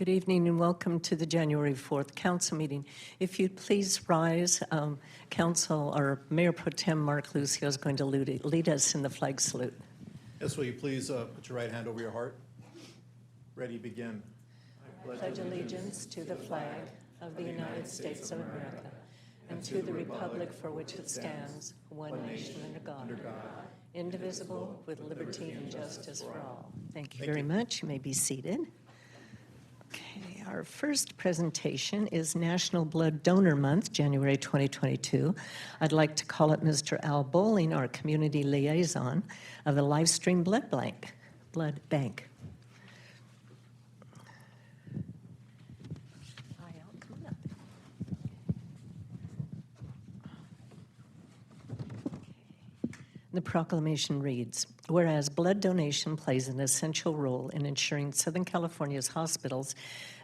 Good evening and welcome to the January 4th Council meeting. If you'd please rise, Council or Mayor Pro Tem Mark Lucio is going to lead us in the flag salute. Yes, will you please put your right hand over your heart? Ready, begin. I pledge allegiance to the flag of the United States of America and to the republic for which it stands, one nation under God, indivisible, with liberty and justice for all. Thank you very much. You may be seated. Okay, our first presentation is National Blood Donor Month, January 2022. I'd like to call up Mr. Al Bowling, our community liaison of the Livestream Blood Bank. Hi, Al, come on up. The proclamation reads, whereas blood donation plays an essential role in ensuring Southern California's hospitals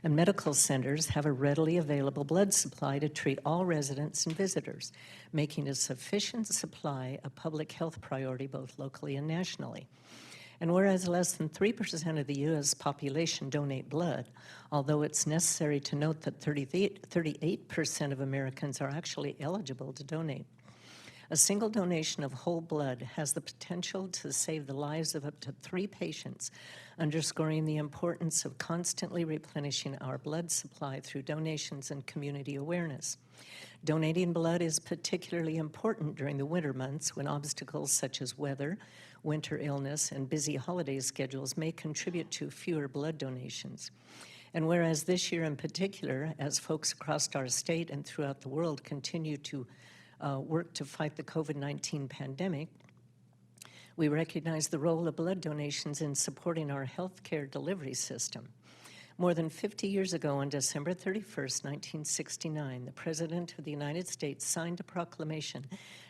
and medical centers have a readily available blood supply to treat all residents and visitors, making a sufficient supply a public health priority both locally and nationally. And whereas less than 3% of the U.S. population donate blood, although it's necessary to note that 38% of Americans are actually eligible to donate. A single donation of whole blood has the potential to save the lives of up to 3 patients, underscoring the importance of constantly replenishing our blood supply through donations and community awareness. Donating blood is particularly important during the winter months when obstacles such as weather, winter illness, and busy holiday schedules may contribute to fewer blood donations. And whereas this year in particular, as folks across our state and throughout the world continue to work to fight the COVID-19 pandemic, we recognize the role of blood donations in supporting our healthcare delivery system. More than 50 years ago, on December 31st, 1969, the President of the United States signed a proclamation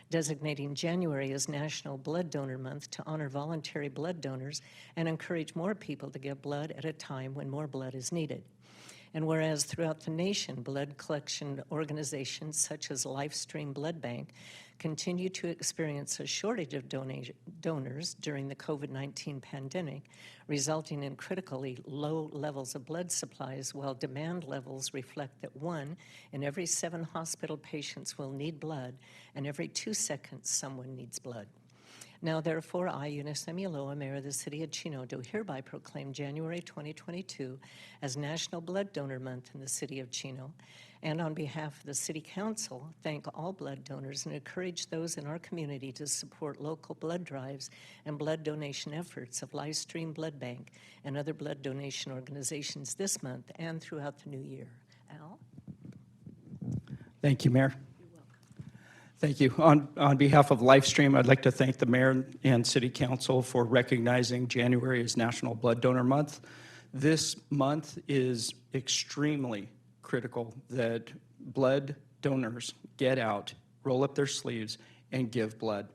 designating January as National Blood Donor Month to honor voluntary blood donors and encourage more people to give blood at a time when more blood is needed. And whereas throughout the nation, blood collection organizations such as Livestream Blood Bank continue to experience a shortage of donors during the COVID-19 pandemic, resulting in critically low levels of blood supplies, while demand levels reflect that 1 in every 7 hospital patients will need blood, and every 2 seconds someone needs blood. Now, therefore, I, Eunice Emiloa, Mayor of the City of Chino, do hereby proclaim January 2022 as National Blood Donor Month in the City of Chino, and on behalf of the City Council, thank all blood donors and encourage those in our community to support local blood drives and blood donation efforts of Livestream Blood Bank and other blood donation organizations this month and throughout the new year. Al? Thank you, Mayor. Thank you. On behalf of Livestream, I'd like to thank the Mayor and City Council for recognizing January as National Blood Donor Month. This month is extremely critical that blood donors get out, roll up their sleeves, and give blood.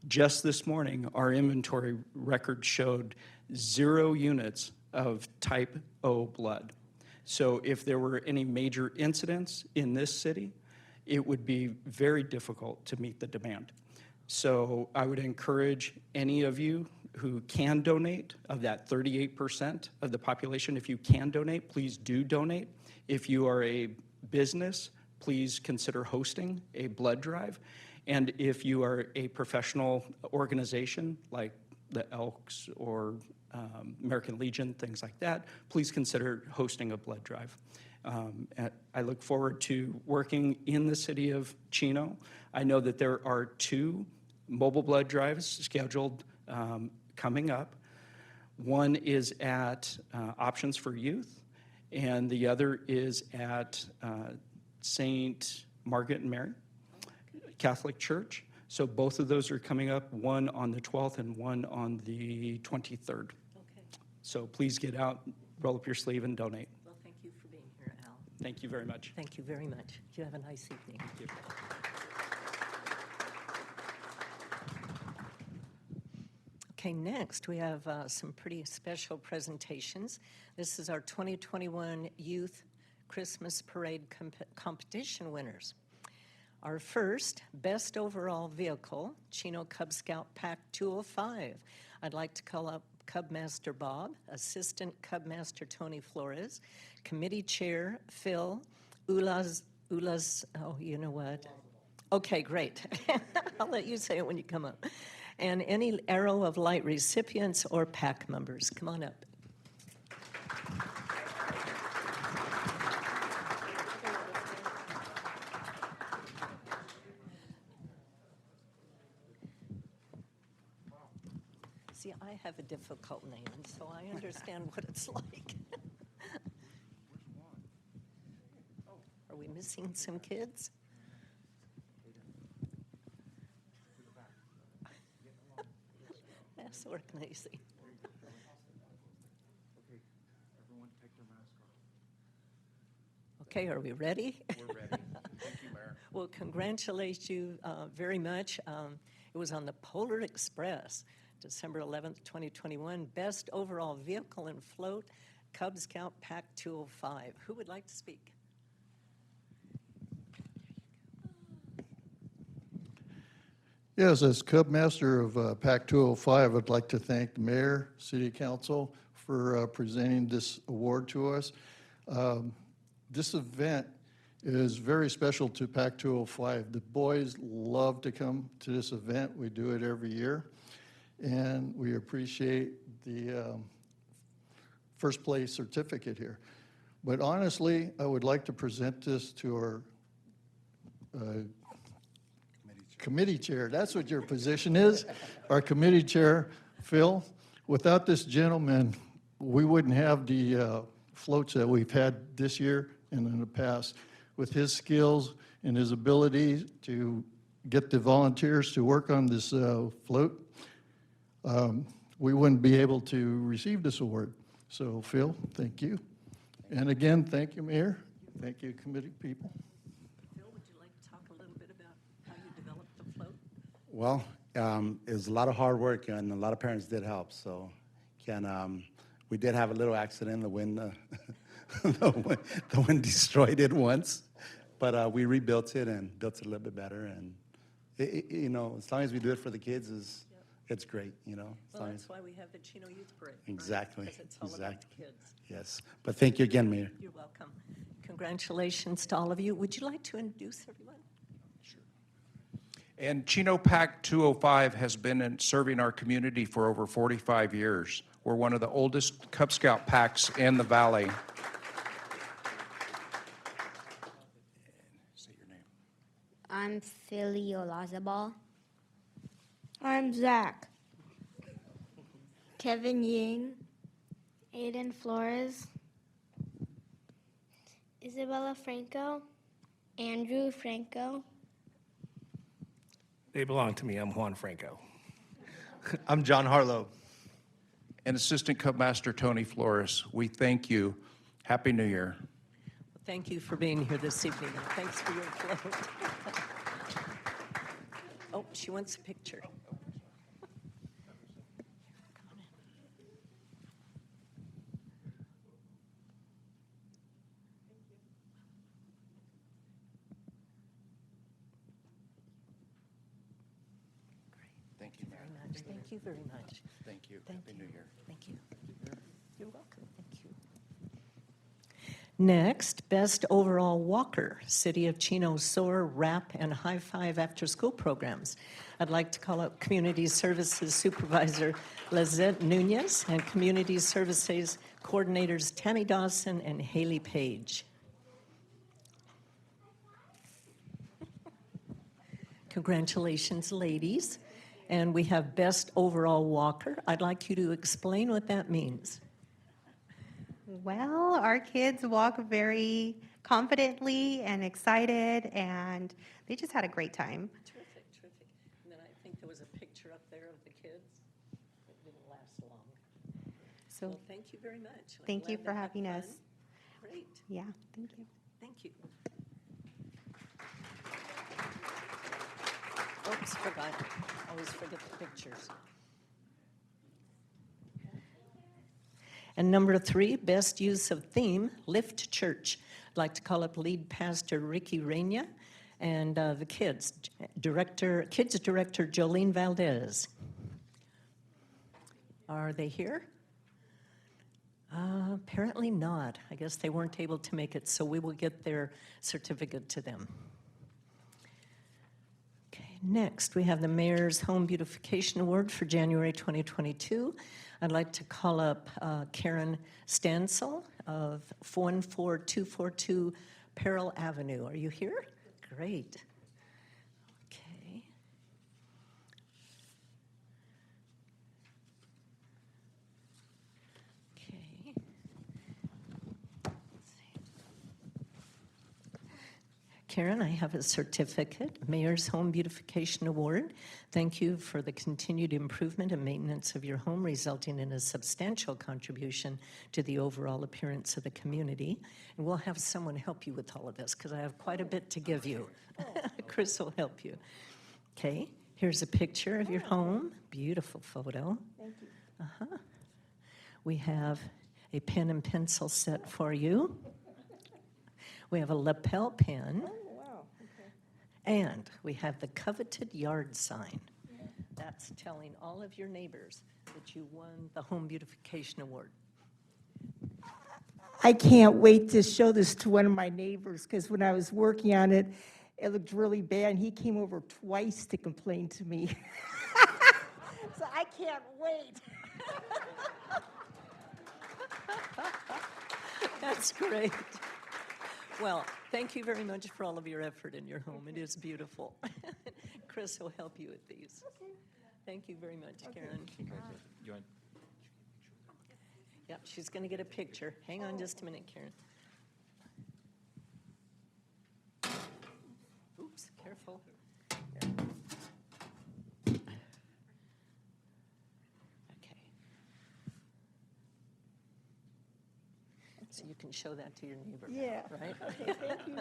Just this morning, our inventory record showed 0 units of type O blood. So if there were any major incidents in this city, it would be very difficult to meet the demand. So I would encourage any of you who can donate, of that 38% of the population, if you can donate, please do donate. If you are a business, please consider hosting a blood drive. And if you are a professional organization like the Elks or American Legion, things like that, please consider hosting a blood drive. I look forward to working in the city of Chino. I know that there are 2 mobile blood drives scheduled coming up. One is at Options for Youth, and the other is at St. Margaret and Mary Catholic Church. So both of those are coming up, one on the 12th and one on the 23rd. Okay. So please get out, roll up your sleeve, and donate. Thank you very much. Thank you very much. You have a nice evening. Thank you. Okay, next we have some pretty special presentations. This is our 2021 Youth Christmas Parade competition winners. Our first Best Overall Vehicle, Chino Cub Scout Pack 205. I'd like to call up Cub Master Bob, Assistant Cub Master Tony Flores, Committee Chair Phil, oh, you know what? Okay, great. I'll let you say it when you come up. And any Arrow of Light recipients or pack members. Come on up. See, I have a difficult name, and so I understand what it's like. Are we missing some kids? That's organizing. Okay, are we ready? We're ready. Thank you, Mayor. Well, congratulate you very much. It was on the Polar Express, December 11th, 2021. Best Overall Vehicle and Float, Cub Scout Pack 205. Who would like to speak? Yes, as Cub Master of Pack 205, I'd like to thank the Mayor, City Council for presenting this award to us. This event is very special to Pack 205. The boys love to come to this event. We do it every year, and we appreciate the first place certificate here. But honestly, I would like to present this to our committee chair. That's what your position is, our committee chair, Phil. Without this gentleman, we wouldn't have the floats that we've had this year and in the past. With his skills and his ability to get the volunteers to work on this float, we wouldn't be able to receive this award. So Phil, thank you. And again, thank you, Mayor. Thank you, committee people. Phil, would you like to talk a little bit about how you developed the float? Well, it was a lot of hard work, and a lot of parents did help. So, we did have a little accident. The wind, the wind destroyed it once, but we rebuilt it and built it a little bit better. And you know, as long as we do it for the kids, it's great. You know. Well, that's why we have the Chino Youth Parade. Right? Exactly. Because it's all about the kids. Yes, but thank you again, Mayor. You're welcome. Congratulations to all of you. Would you like to introduce everyone? And Chino Pack 205 has been serving our community for over 45 years. We're one of the oldest Cub Scout packs in the valley. Say your name. I'm Philly Olazabal. I'm Zach. Kevin Ying. Aiden Flores. Isabella Franco. Andrew Franco. They belong to me. I'm Juan Franco. I'm John Harlow. And Assistant Cub Master Tony Flores, we thank you. Happy New Year. Well, thank you for being here this evening, and thanks for your float. Oh, she wants a picture. Thank you, Mayor. Very much. Thank you very much. Thank you. Thank Happy you. New Year. Thank you. You're welcome. Thank you. Next, Best Overall Walker, City of Chino Soar, Rap, and High Five After School Programs. I'd like to call up Community Services Supervisor Lizette Nunez and Community Services Coordinators Tammy Dawson and Haley Page. Congratulations, ladies. And we have Best Overall Walker. I'd like you to explain what that means. Well, our kids walk very confidently and excited, and they just had a great time. Terrific, terrific. And then I think there was a picture up there of the kids. It didn't last long. So Well, thank you very much. I'm thank you glad for to have having us. fun. Great, Yeah, thank you. thank you. Oops, forgot. Always forget the pictures. And number 3, best use of theme, Lift Church. I'd like to call up lead pastor Ricky Raina And the kids director Jolene Valdez. Are they here? Apparently not. I guess they weren't able to make it, so we will get their certificate to them. Okay, next we have the Mayor's Home Beautification Award for January 2022. I'd like to call up Karen Stansel of 14242 Pearl Avenue. Are you here? Great. Okay. Okay. Let's see. Karen, I have a certificate, Mayor's Home Beautification Award. Thank you for the continued improvement and maintenance of your home, resulting in a substantial contribution to the overall appearance of the community. And we'll have someone help you with all of this because I have quite a bit to give you. Chris will help you. Okay, here's a picture of your home. Beautiful photo. Thank you. We have a pen and pencil set for you. We have a lapel pen. Oh, wow. Okay. And we have the coveted yard sign. That's telling all of your neighbors that you won the Home Beautification Award. I can't wait to show this to one of my neighbors, because when I was working on it, it looked really bad, and he came over twice to complain to me. So I can't wait. That's great. Well, thank you very much for all of your effort in your home. It is beautiful. Chris will help you with these. Thank you very much, Karen. Yep, she's going to get a picture. Hang on just a minute, Karen. Oops, careful. Okay. So you can show that to your neighbor. Yeah. Right? Okay, thank you.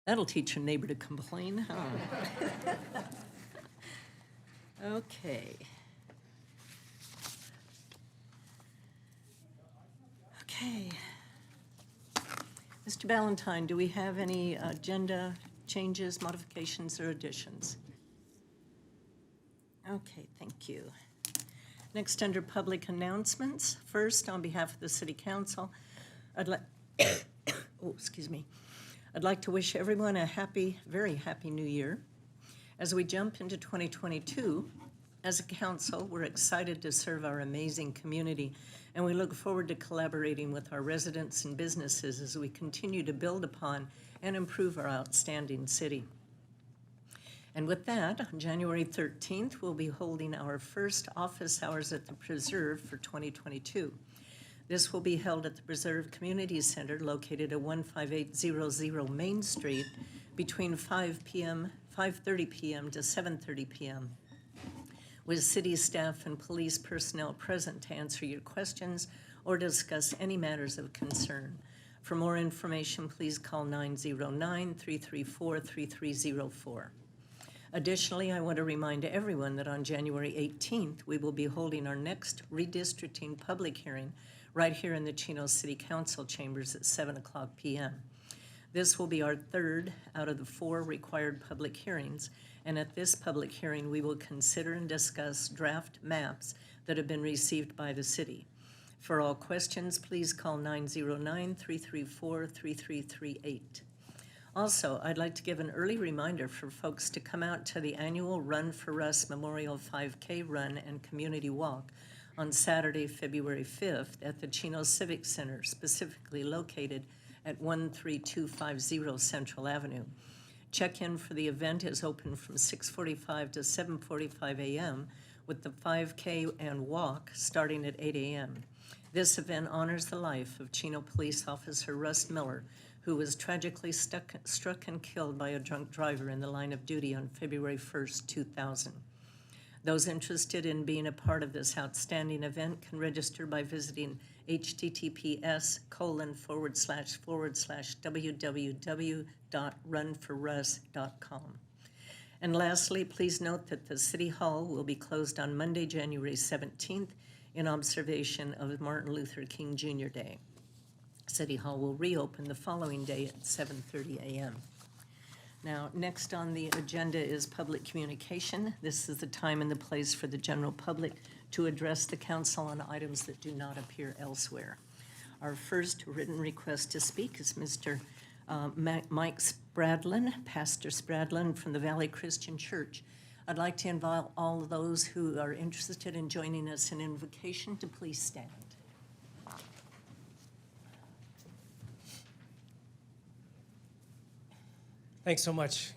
That'll teach your neighbor to complain, huh? Okay. Okay. Mr. Ballantyne, do we have any agenda changes, modifications, or additions? Okay, thank you. Next, under public announcements, first, on behalf of the City Council, I'd like, oh, excuse me. I'd like to wish everyone a happy, very happy new year. As we jump into 2022, as a council, we're excited to serve our amazing community, and we look forward to collaborating with our residents and businesses as we continue to build upon and improve our outstanding city. And with that, on January 13th, we'll be holding our first office hours at the Preserve for 2022. This will be held at the Preserve Community Center located at 15800 Main Street between 5:30 p.m. to 7:30 p.m. with city staff and police personnel present to answer your questions or discuss any matters of concern. For more information, please call 909-334-3304. Additionally, I want to remind everyone that on January 18th, we will be holding our next redistricting public hearing right here in the Chino City Council chambers at 7:00 p.m. This will be our third out of the 4 required public hearings, and at this public hearing, we will consider and discuss draft maps that have been received by the city. For all questions, please call 909-334-3338. Also, I'd like to give an early reminder for folks to come out to the annual Run for Russ Memorial 5K Run and Community Walk on Saturday, February 5th at the Chino Civic Center, specifically located at 13250 Central Avenue. Check-in for the event is open from 6:45 to 7:45 a.m. with the 5K and walk starting at 8 a.m. This event honors the life of Chino Police Officer Russ Miller, who was tragically struck and killed by a drunk driver in the line of duty on February 1st, 2000. Those interested in being a part of this outstanding event can register by visiting https://www.runforruss.com. And lastly, please note that the City Hall will be closed on Monday, January 17th, in observation of Martin Luther King Jr. Day. City Hall will reopen the following day at 7:30 a.m. Now, next on the agenda is public communication. This is the time and the place for the general public to address the council on items that do not appear elsewhere. Our first written request to speak is Mr. Mike Spradlin, Pastor Spradlin from the Valley Christian Church. I'd like to invite all of those who are interested in joining us in invocation to please stand. Thanks so much.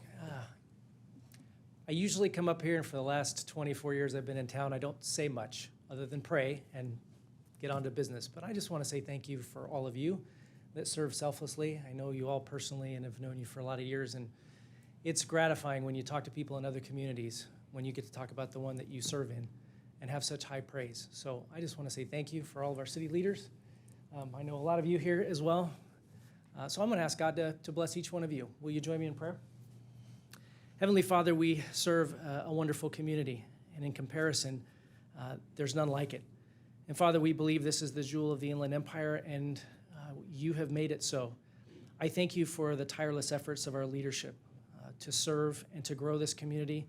I usually come up here, and for the last 24 years I've been in town, I don't say much other than pray and get on to business. But I just want to say thank you for all of you that serve selflessly. I know you all personally and have known you for a lot of years, and it's gratifying when you talk to people in other communities, when you get to talk about the one that you serve in and have such high praise. So I just want to say thank you for all of our city leaders. I know a lot of you here as well. So I'm going to ask God to bless each one of you. Will you join me in prayer? Heavenly Father, we serve a wonderful community, and in comparison, there's none like it. And Father, we believe this is the jewel of the Inland Empire, and you have made it so. I thank you for the tireless efforts of our leadership to serve and to grow this community,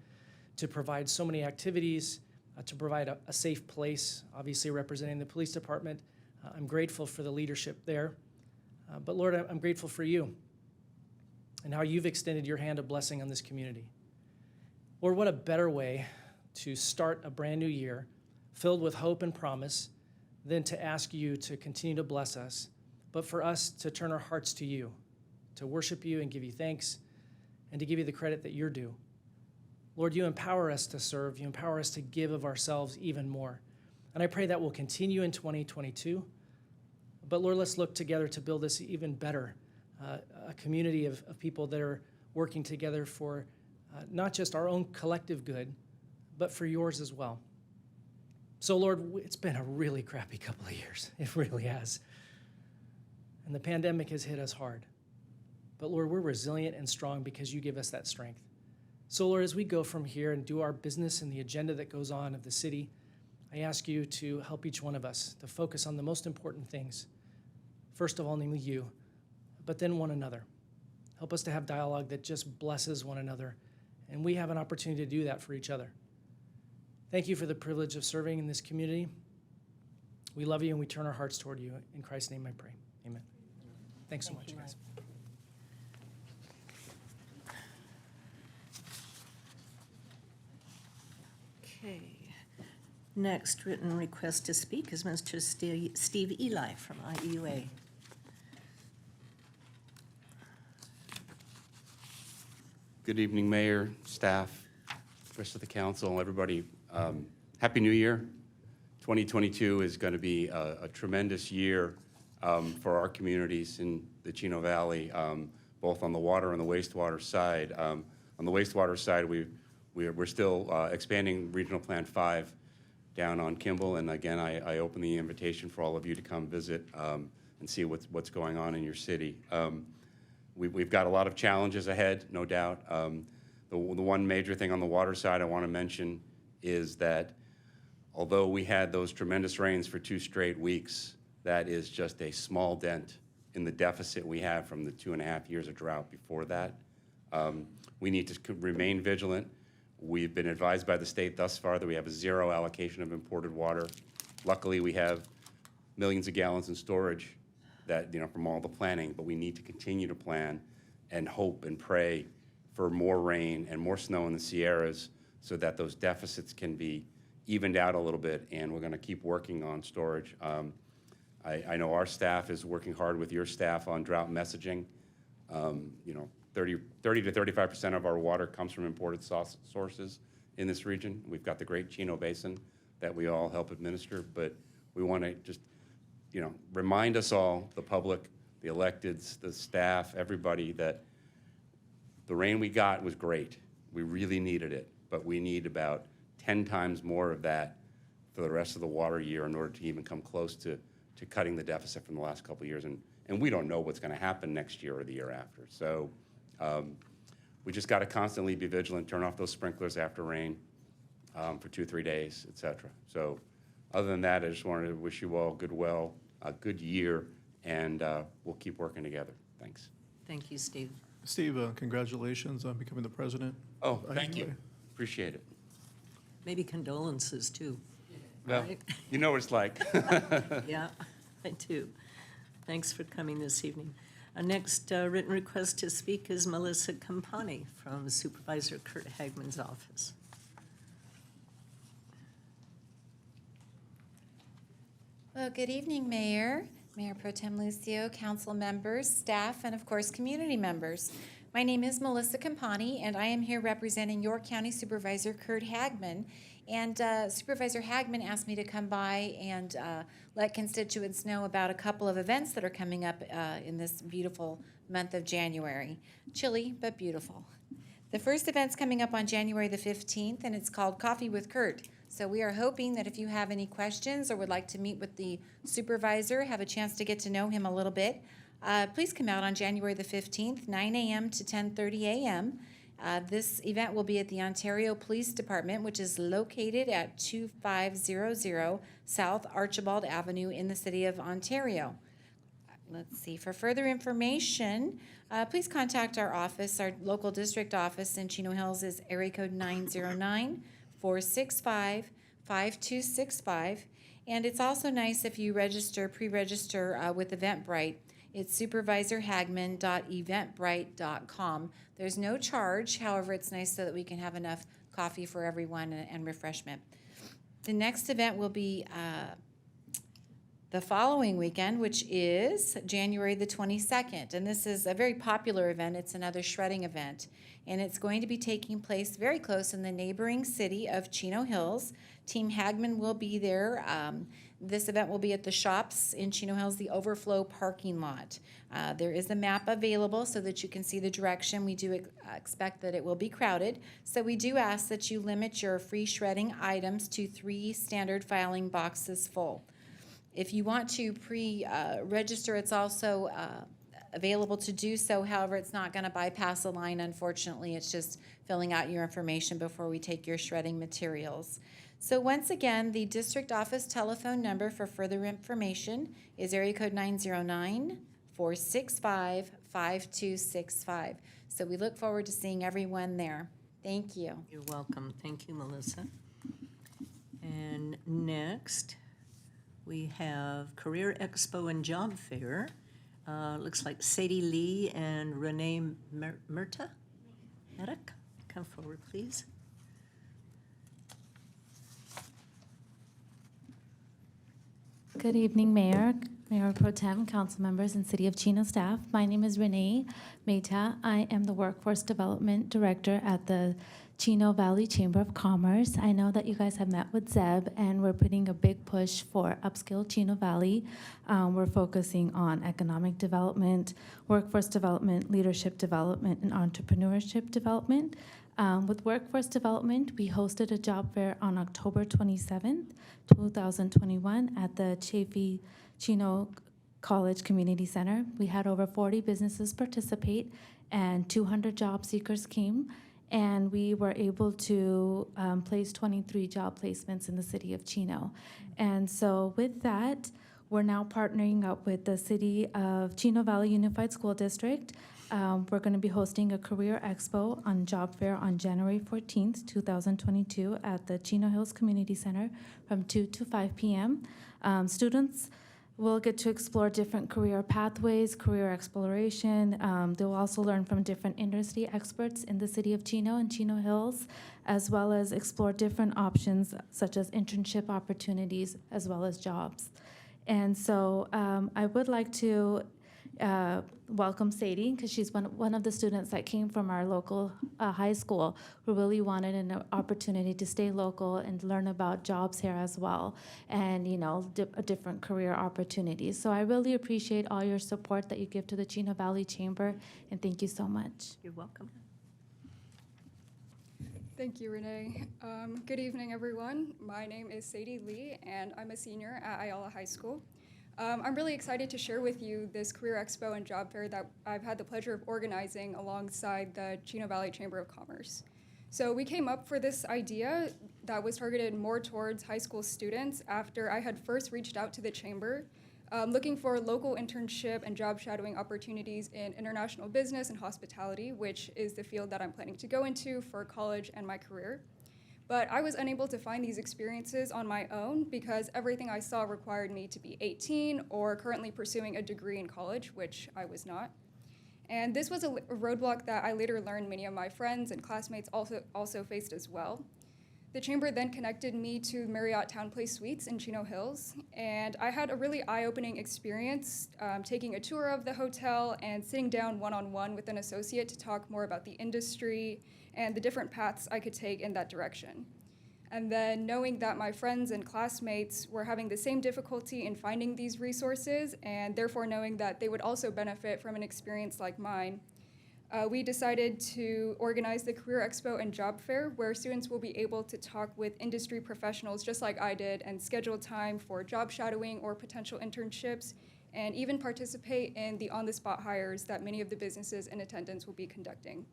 to provide so many activities, to provide a safe place, obviously representing the police department. I'm grateful for the leadership there. But Lord, I'm grateful for you and how you've extended your hand of blessing on this community. Lord, what a better way to start a brand new year filled with hope and promise than to ask you to continue to bless us, but for us to turn our hearts to you, to worship you and give you thanks, and to give you the credit that you're due. Lord, you empower us to serve. You empower us to give of ourselves even more. And I pray that will continue in 2022. But Lord, let's look together to build this even better, a community of people that are working together for not just our own collective good, but for yours as well. So Lord, it's been a really crappy couple of years. It really has. And the pandemic has hit us hard. But Lord, we're resilient and strong because you give us that strength. So Lord, as we go from here and do our business and the agenda that goes on of the city, I ask you to help each one of us to focus on the most important things. First of all, namely you, but then one another. Help us to have dialogue that just blesses one another, and we have an opportunity to do that for each other. Thank you for the privilege of serving in this community. We love you, and we turn our hearts toward you. In Christ's name I pray. Amen. Thanks so much, guys. Okay. Next written request to speak is Mr. Steve Eli from IEUA. Good evening, Mayor, staff, rest of the council, everybody. Happy New Year. 2022 is going to be a tremendous year for our communities in the Chino Valley, both on the water and the wastewater side. On the wastewater side, we're still expanding Regional Plan 5 down on Kimball, and again, I open the invitation for all of you to come visit and see what's going on in your city. We've got a lot of challenges ahead, no doubt. The one major thing on the water side I want to mention is that although we had those tremendous rains for 2 straight weeks, that is just a small dent in the deficit we have from the 2.5 years of drought before that. We need to remain vigilant. We've been advised by the state thus far that we have a 0 allocation of imported water. Luckily, we have millions of gallons in storage that, from all the planning, but we need to continue to plan and hope and pray for more rain and more snow in the Sierras so that those deficits can be evened out a little bit, and we're going to keep working on storage. I know our staff is working hard with your staff on drought messaging. 30 to 35% of our water comes from imported sources in this region. We've got the Great Chino Basin that we all help administer, but we want to just remind us all, the public, the electeds, the staff, everybody, that the rain we got was great. We really needed it, but we need about 10 times more of that for the rest of the water year in order to even come close to cutting the deficit from the last couple of years. And we don't know what's going to happen next year or the year after. So we just got to constantly be vigilant, turn off those sprinklers after rain for 2-3 days, et cetera. So other than that, I just wanted to wish you all a good year, and we'll keep working together. Thanks. Thank you, Steve. Steve, congratulations on becoming the president. Oh, thank you. Appreciate it. Maybe condolences, too. Well, Right? you know what it's like. Yeah, I do. Thanks for coming this evening. Next written request to speak is Melissa Campani from Supervisor Kurt Hagman's office. Well, good evening, Mayor, Mayor Pro Tem Lucio, council members, staff, and of course, community members. My name is Melissa Campani, and I am here representing York County Supervisor Kurt Hagman. And Supervisor Hagman asked me to come by and let constituents know about a couple of events that are coming up in this beautiful month of January. Chilly, but beautiful. The first event's coming up on January the 15th, and it's called Coffee with Kurt. So we are hoping that if you have any questions or would like to meet with the supervisor, have a chance to get to know him a little bit, please come out on January the 15th, 9 a.m. to 10:30 a.m. This event will be at the Ontario Police Department, which is located at 2500 South Archibald Avenue in the city of Ontario. Let's see, for further information, please contact our office. Our local district office in Chino Hills is area code 909-465-5265. And it's also nice if you pre-register with Eventbrite. It's supervisorhagman.eventbrite.com. There's no charge, however, it's nice so that we can have enough coffee for everyone and refreshment. The next event will be the following weekend, which is January the 22nd. And this is a very popular event. It's another shredding event. And it's going to be taking place very close in the neighboring city of Chino Hills. Team Hagman will be there. This event will be at the shops in Chino Hills, the overflow parking lot. There is a map available so that you can see the direction. We do expect that it will be crowded. So we do ask that you limit your free shredding items to 3 standard filing boxes full. If you want to pre-register, it's also available to do so. However, it's not going to bypass a line, unfortunately. It's just filling out your information before we take your shredding materials. So once again, the district office telephone number for further information is area code 909-465-5265. So we look forward to seeing everyone there. Thank you. You're welcome. Thank you, Melissa. And next, we have Career Expo and Job Fair. Looks like Sadie Lee and Renee Merta. Merrick, come forward, please. Good evening, Mayor, Mayor Pro Tem, council members, and City of Chino staff. My name is Renee Mehta. I am the Workforce Development Director at the Chino Valley Chamber of Commerce. I know that you guys have met with Zeb, and we're putting a big push for upscale Chino Valley. We're focusing on economic development, workforce development, leadership development, and entrepreneurship development. With workforce development, we hosted a job fair on October 27th, 2021 at the Chaffee Chino College Community Center. We had over 40 businesses participate and 200 job seekers came, and we were able to place 23 job placements in the city of Chino. And so with that, we're now partnering up with the City of Chino Valley Unified School District. We're going to be hosting a career expo on job fair on January 14th, 2022 at the Chino Hills Community Center from 2 to 5 p.m. Students will get to explore different career pathways, career exploration. They'll also learn from different industry experts in the city of Chino and Chino Hills, as well as explore different options such as internship opportunities as well as jobs. And so I would like to welcome Sadie, because she's one of the students that came from our local high school who really wanted an opportunity to stay local and learn about jobs here as well, and different career opportunities. So I really appreciate all your support that you give to the Chino Valley Chamber, and thank you so much. You're welcome. Thank you, Renee. Good evening, everyone. My name is Sadie Lee, and I'm a senior at Ayala High School. I'm really excited to share with you this Career Expo and Job Fair that I've had the pleasure of organizing alongside the Chino Valley Chamber of Commerce. So we came up for this idea that was targeted more towards high school students after I had first reached out to the chamber looking for local internship and job shadowing opportunities in international business and hospitality, which is the field that I'm planning to go into for college and my career. But I was unable to find these experiences on my own because everything I saw required me to be 18 or currently pursuing a degree in college, which I was not. And this was a roadblock that I later learned many of my friends and classmates also faced as well. The chamber then connected me to Marriott Town Place Suites in Chino Hills, and I had a really eye-opening experience taking a tour of the hotel and sitting down one-on-one with an associate to talk more about the industry and the different paths I could take in that direction. And then knowing that my friends and classmates were having the same difficulty in finding these resources, and therefore knowing that they would also benefit from an experience like mine, we decided to organize the Career Expo and Job Fair, where students will be able to talk with industry professionals just like I did and schedule time for job shadowing or potential internships, and even participate in the on-the-spot hires that many of the businesses in attendance will be conducting.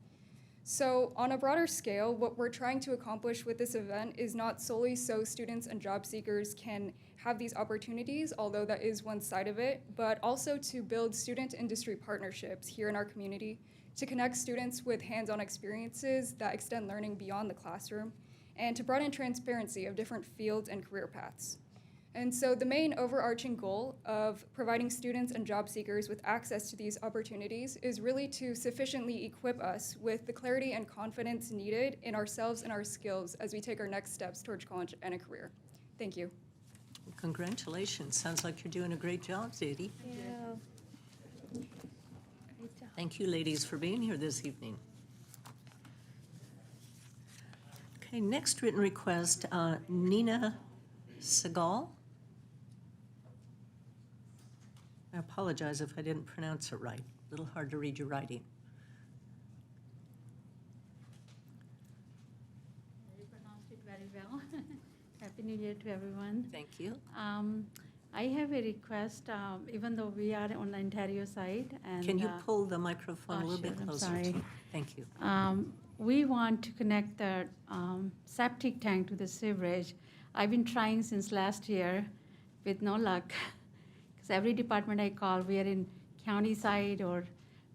So on a broader scale, what we're trying to accomplish with this event is not solely so students and job seekers can have these opportunities, although that is one side of it, but also to build student-industry partnerships here in our community to connect students with hands-on experiences that extend learning beyond the classroom, and to broaden transparency of different fields and career paths. And so the main overarching goal of providing students and job seekers with access to these opportunities is really to sufficiently equip us with the clarity and confidence needed in ourselves and our skills as we take our next steps towards college and a career. Thank you. Congratulations. Sounds like you're doing a great job, Zadie. Thank you, ladies, for being here this evening. Okay, next written request, Nina Segal. I apologize if I didn't pronounce it right. A little hard to read your writing. You pronounced it very well. Happy New Year to everyone. Thank you. I have a request, even though we are on the Ontario side. And, Can you pull the microphone a little bit sure, I'm closer? sorry. Thank you. We want to connect the septic tank to the sewerage. I've been trying since last year with no luck. Because every department I call, we are in county side or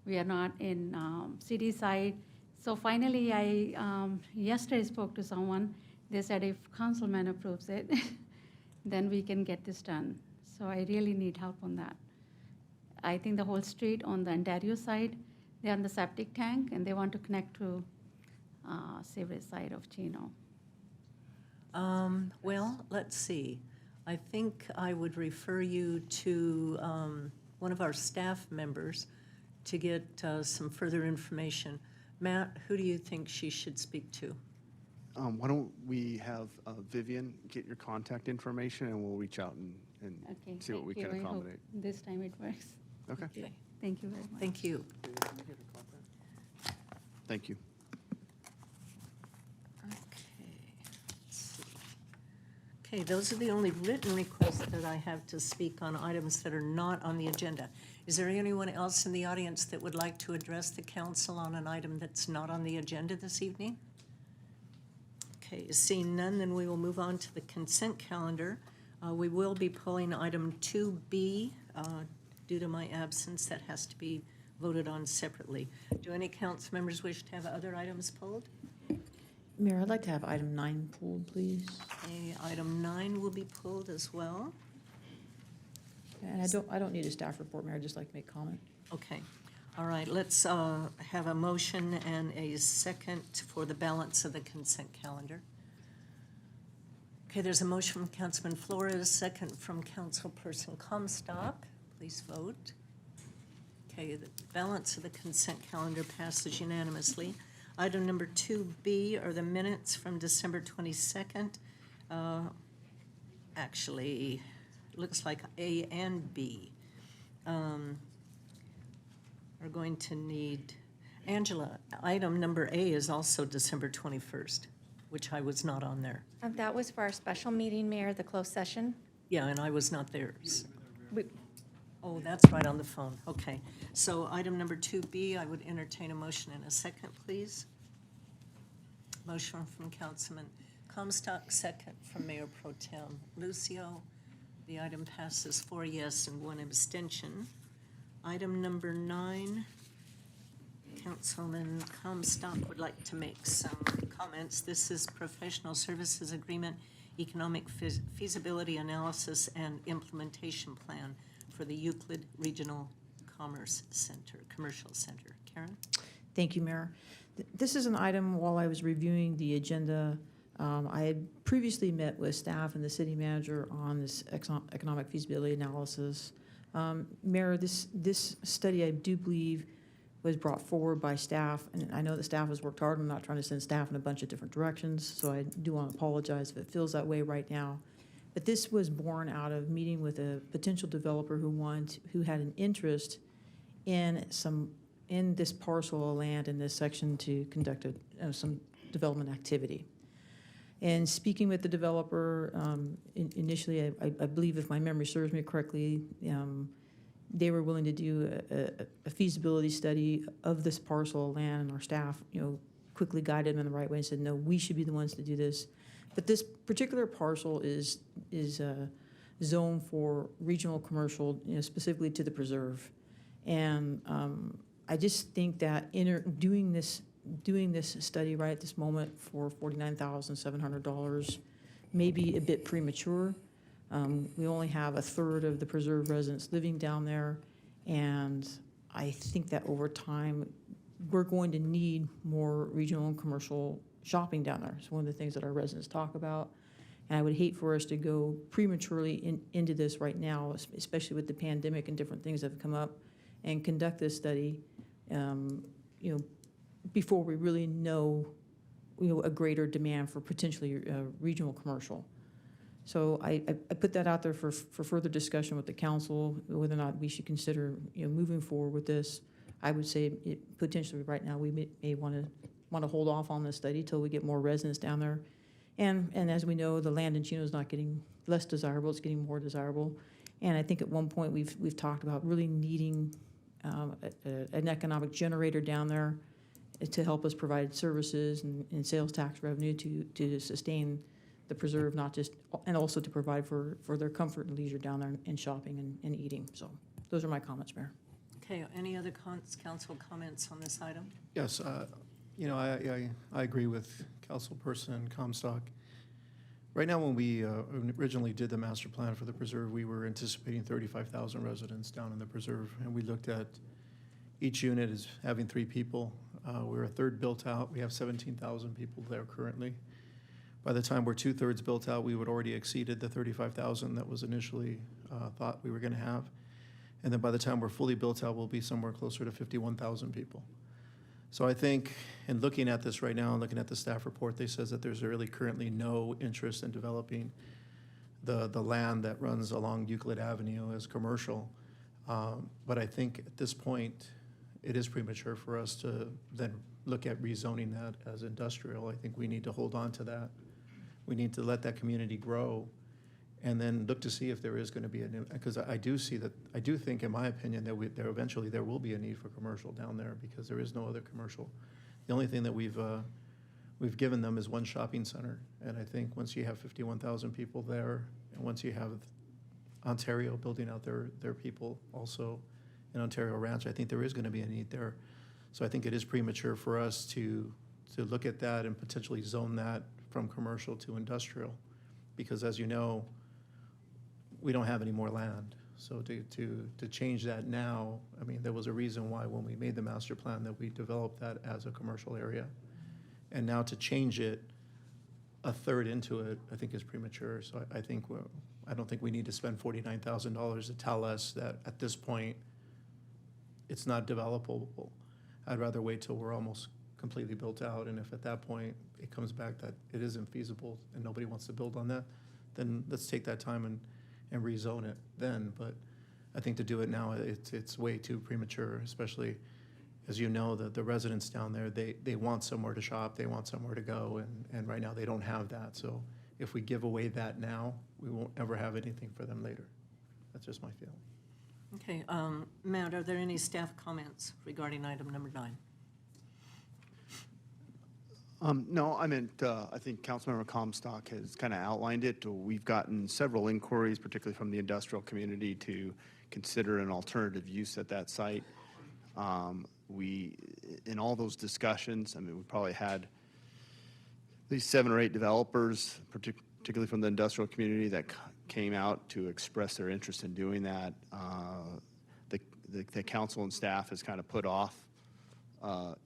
we are not in city side. So finally, I yesterday spoke to someone. They said if councilman approves it, then we can get this done. So I really need help on that. I think the whole street on the Ontario side, they're on the septic tank and they want to connect to sewerage side of Chino. Well, let's see. I think I would refer you to one of our staff members to get some further information. Matt, who do you think she should speak to? Why don't we have Vivian get your contact information and we'll reach out and Okay, see what we thank can you. I hope accommodate. this time it works. Okay. Okay. Thank you very much. Thank you. Thank you. Okay, those are the only written requests that I have to speak on items that are not on the agenda. Is there anyone else in the audience that would like to address the council on an item that's not on the agenda this evening? Okay, seeing none, then we will move on to the consent calendar. We will be pulling item 2B due to my absence. That has to be voted on separately. Do any council members wish to have other items pulled? Mayor, I'd like to have item 9 pulled, please. Okay, item 9 will be pulled as well. And I don't need a staff report, Mayor, I'd just like to make comment. Okay, all right, let's have a motion and a second for the balance of the consent calendar. Okay, there's a motion from Councilman Flores, second from Councilperson Comstock. Please vote. Okay, the balance of the consent calendar passes unanimously. Item number 2B are the minutes from December 22nd. Actually, looks like A and B are going to need, Angela, item number A is also December 21st. which I was not on there. That was for our special meeting, Mayor, the closed session. Yeah, and I was not there. We- Oh, that's right, on the phone. Okay. So item number 2B, I would entertain a motion in a second, please. Motion from Councilman Comstock, second from Mayor Pro Tem Lucio. The item passes 4 yes and 1 abstention. Item number 9, Councilman Comstock would like to make some comments. This is Professional Services Agreement, Economic Feasibility Analysis and Implementation Plan for the Euclid Regional Commerce Center, Commercial Center. Karen? Thank you, Mayor. This is an item while I was reviewing the agenda. I had previously met with staff and the city manager on this economic feasibility analysis. Mayor, this study, I do believe, was brought forward by staff, and I know that staff has worked hard. I'm not trying to send staff in a bunch of different directions, so I do want to apologize if it feels that way right now. But this was born out of meeting with a potential developer who had an interest in this parcel of land in this section to conduct some development activity. And speaking with the developer, initially, I believe if my memory serves me correctly, they were willing to do a feasibility study of this parcel of land, and our staff, quickly guided them in the right way and said, no, we should be the ones to do this. But this particular parcel is zoned for regional commercial, specifically to the preserve. And I just think that doing this study right at this moment for $49,700 may be a bit premature. We only have a third of the preserve residents living down there, and I think that over time, we're going to need more regional and commercial shopping down there. It's one of the things that our residents talk about, and I would hate for us to go prematurely into this right now, especially with the pandemic and different things that have come up, and conduct this study, before we really know, a greater demand for potentially regional commercial. So I put that out there for further discussion with the council, whether or not we should consider, moving forward with this. I would say potentially right now we may want to hold off on this study till we get more residents down there. And as we know, the land in Chino is not getting less desirable; it's getting more desirable. And I think at one point we've talked about really needing an economic generator down there to help us provide services and sales tax revenue to sustain the preserve, and also to provide for their comfort and leisure down there and shopping and eating. So those are my comments, Mayor. Okay, any other council comments on this item? Yes, I agree with Councilperson Comstock. Right now, when we originally did the master plan for the preserve, we were anticipating 35,000 residents down in the preserve, and we looked at each unit as having 3 people. We're a third built out. We have 17,000 people there currently. By the time we're 2/3 built out, we would already exceeded the 35,000 that was initially thought we were going to have. And then by the time we're fully built out, we'll be somewhere closer to 51,000 people. So I think in looking at this right now and looking at the staff report, they says that there's really currently no interest in developing the land that runs along Euclid Avenue as commercial. But I think at this point, it is premature for us to then look at rezoning that as industrial. I think we need to hold on to that. We need to let that community grow and then look to see if there is going to be because I do think, in my opinion, that eventually there will be a need for commercial down there because there is no other commercial. The only thing that we've given them is one shopping center. And I think once you have 51,000 people there, and once you have Ontario building out their people also in Ontario Ranch, I think there is going to be a need there. So I think it is premature for us to look at that and potentially zone that from commercial to industrial, because as you know, we don't have any more land. So to change that now, I mean, there was a reason why when we made the master plan that we developed that as a commercial area. And now to change it a third into it, I think is premature. So I don't think we need to spend $49,000 to tell us that at this point, it's not developable. I'd rather wait till we're almost completely built out, and if at that point it comes back that it isn't feasible and nobody wants to build on that, then let's take that time and rezone it then. But I think to do it now, it's way too premature, especially as you know, the residents down there, they want somewhere to shop, they want somewhere to go, and right now they don't have that. So if we give away that now, we won't ever have anything for them later. That's just my feeling. Okay, Matt, are there any staff comments regarding item number 9? No, I meant, I think Councilmember Comstock has kind of outlined it. We've gotten several inquiries, particularly from the industrial community, to consider an alternative use at that site. In all those discussions, I mean, we probably had at least 7 or 8 developers, particularly from the industrial community, that came out to express their interest in doing that. The council and staff has kind of put off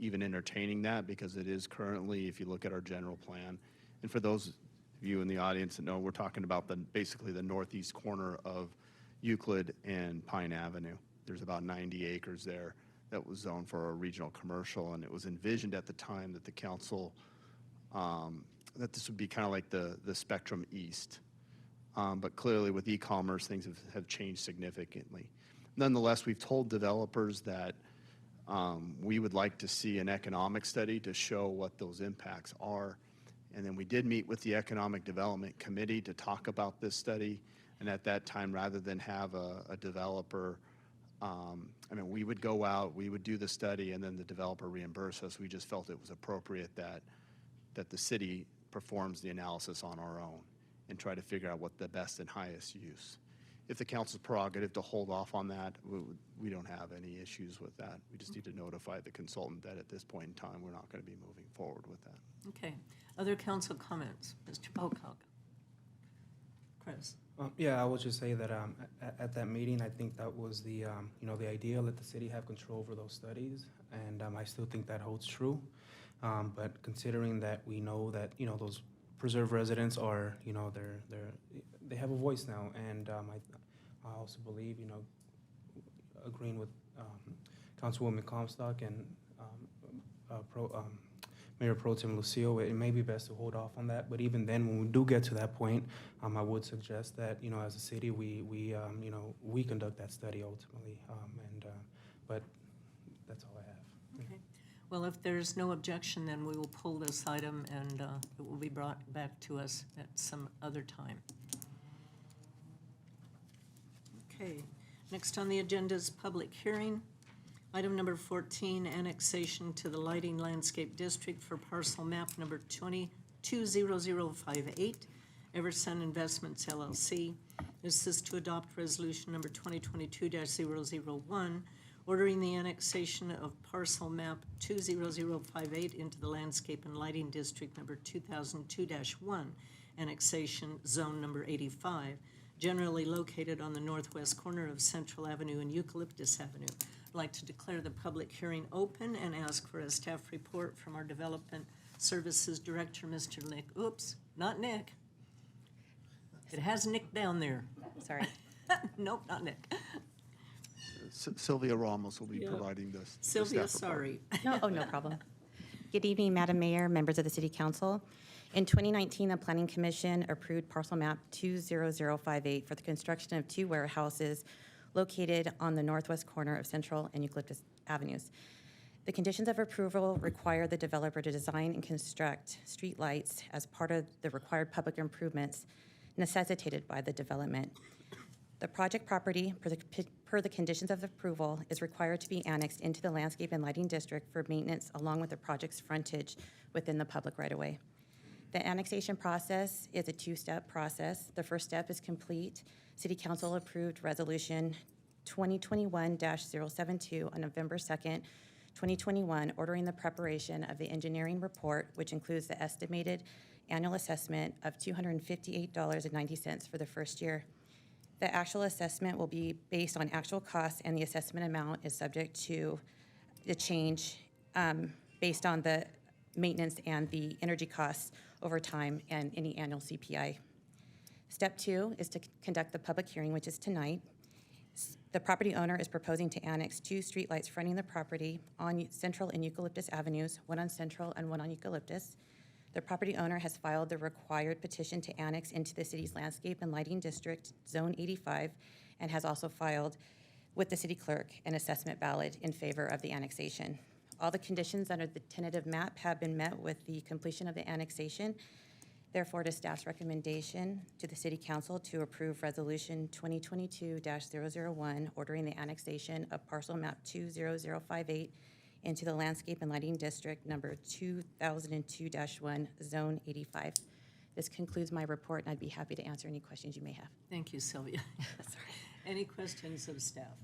even entertaining that, because it is currently, if you look at our general plan, and for those of you in the audience that know, we're talking about basically the northeast corner of Euclid and Pine Avenue. There's about 90 acres there that was zoned for a regional commercial, and it was envisioned at the time that the council, that this would be kind of like the Spectrum East. But clearly with e-commerce, things have changed significantly. Nonetheless, we've told developers that we would like to see an economic study to show what those impacts are. And then we did meet with the Economic Development Committee to talk about this study. And at that time, rather than have a developer, I mean, we would go out, we would do the study, and then the developer reimburse us. We just felt it was appropriate that the city performs the analysis on our own and try to figure out what the best and highest use. If the council's prerogative to hold off on that, we don't have any issues with that. We just need to notify the consultant that at this point in time, we're not going to be moving forward with that. Okay. Other council comments? Mr. Pocock. Chris. Yeah, I would just say that at that meeting, I think that was the the ideal, that the city have control over those studies, and I still think that holds true. But considering that we know that those preserve residents are they have a voice now, and I also believe agreeing with Councilwoman Comstock and Mayor Pro Tem Lucio, it may be best to hold off on that. But even then, when we do get to that point, I would suggest that as a city we conduct that study ultimately. But that's all I have. Okay. Well, if there's no objection, then we will pull this item, and it will be brought back to us at some other time. Okay. Next on the agenda is public hearing. Item number 14, annexation to the Lighting Landscape District for parcel map number 220058, Everson Investments LLC. This is to adopt resolution number 2022-001, ordering the annexation of parcel map 20058 into the Landscape and Lighting District number 2002-1, annexation zone number 85, generally located on the northwest corner of Central Avenue and Eucalyptus Avenue. I'd like to declare the public hearing open and ask for a staff report from our Development Services Director, Mr. Nick. Oops, not Nick. It has Nick down there. Sorry. Nope, not Nick. Sylvia Ramos will be providing this. Sylvia, sorry. No problem. Good evening, Madam Mayor, members of the City Council. In 2019, the Planning Commission approved parcel map 20058 for the construction of 2 warehouses located on the northwest corner of Central and Euclid Avenues. The conditions of approval require the developer to design and construct streetlights as part of the required public improvements necessitated by the development. The project property, per the conditions of approval, is required to be annexed into the Landscape and Lighting District for maintenance along with the project's frontage within the public right-of-way. The annexation process is a 2-step process. The first step is complete. City Council approved Resolution 2021-072 on November 2nd, 2021, ordering the preparation of the engineering report, which includes the estimated annual assessment of $258.90 for the first year. The actual assessment will be based on actual costs, and the assessment amount is subject to the change based on the maintenance and the energy costs over time and any annual CPI. Step 2 is to conduct the public hearing, which is tonight. The property owner is proposing to annex 2 streetlights fronting the property on Central and Eucalyptus Avenues, one on Central and one on Eucalyptus. The property owner has filed the required petition to annex into the city's Landscape and Lighting District, Zone 85, and has also filed with the city clerk and assessment ballot in favor of the annexation. All the conditions under the tentative map have been met with the completion of the annexation. Therefore, it is staff's recommendation to the City Council to approve Resolution 2022-001, ordering the annexation of parcel map 20058 into the Landscape and Lighting District number 2002-1, Zone 85. This concludes my report, and I'd be happy to answer any questions you may have. Thank you, Sylvia. Any questions of staff?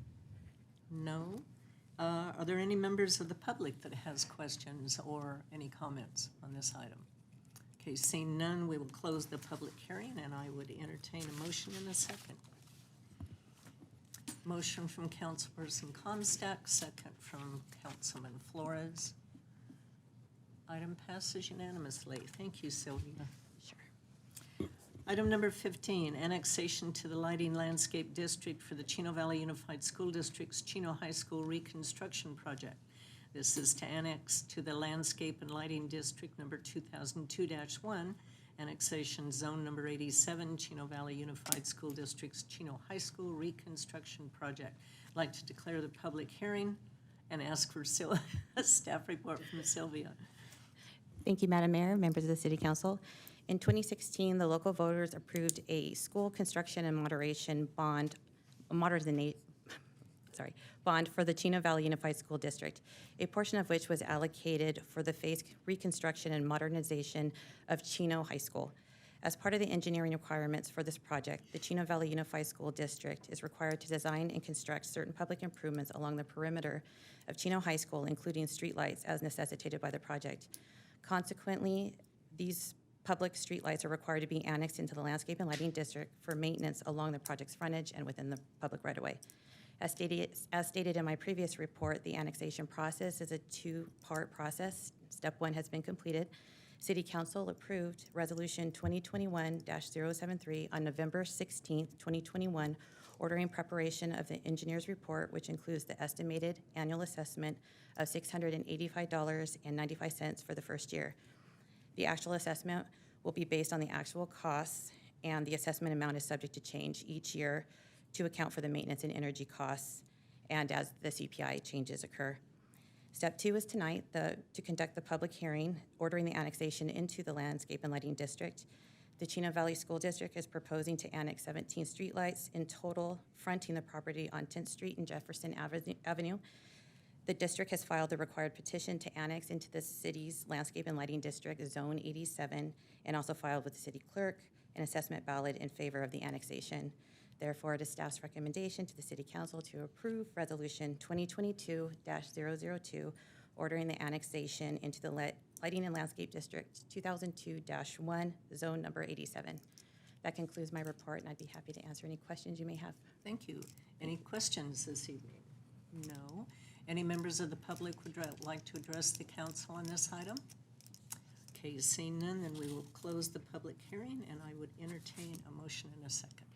No? Are there any members of the public that has questions or any comments on this item? Okay, seeing none, we will close the public hearing, and I would entertain a motion in a second. Motion from Councilperson Comstock, second from Councilman Flores. Item passes unanimously. Thank you, Sylvia. Sure. Item number 15, annexation to the Lighting Landscape District for the Chino Valley Unified School District's Chino High School Reconstruction Project. This is to annex to the Landscape and Lighting District number 2002-1, annexation zone number 87, Chino Valley Unified School District's Chino High School Reconstruction Project. I'd like to declare the public hearing and ask for a staff report from Sylvia. Thank you, Madam Mayor, members of the City Council. In 2016, the local voters approved a school construction and moderation bond for the Chino Valley Unified School District, a portion of which was allocated for the phase reconstruction and modernization of Chino High School. As part of the engineering requirements for this project, the Chino Valley Unified School District is required to design and construct certain public improvements along the perimeter of Chino High School, including streetlights as necessitated by the project. Consequently, these public streetlights are required to be annexed into the Landscape and Lighting District for maintenance along the project's frontage and within the public right-of-way. As stated in my previous report, the annexation process is a two-part process. Step one has been completed. City Council approved Resolution 2021-073 on November 16, 2021, ordering preparation of the engineer's report, which includes the estimated annual assessment of $685.95 for the first year. The actual assessment will be based on the actual costs, and the assessment amount is subject to change each year to account for the maintenance and energy costs and as the CPI changes occur. Step two is tonight to conduct the public hearing ordering the annexation into the Landscape and Lighting District. The Chino Valley School District is proposing to annex 17 streetlights in total, fronting the property on 10th Street and Jefferson Avenue. The district has filed the required petition to annex into the city's Landscape and Lighting District, Zone 87, and also filed with the city clerk an assessment ballot in favor of the annexation. Therefore, it is staff's recommendation to the City Council to approve Resolution 2022-002, ordering the annexation into the Lighting and Landscape District 2002-1, Zone number 87. That concludes my report, and I'd be happy to answer any questions you may have. Thank you. Any questions this evening? No. Any members of the public would like to address the council on this item? Okay, seeing none, then we will close the public hearing, and I would entertain a motion in a second.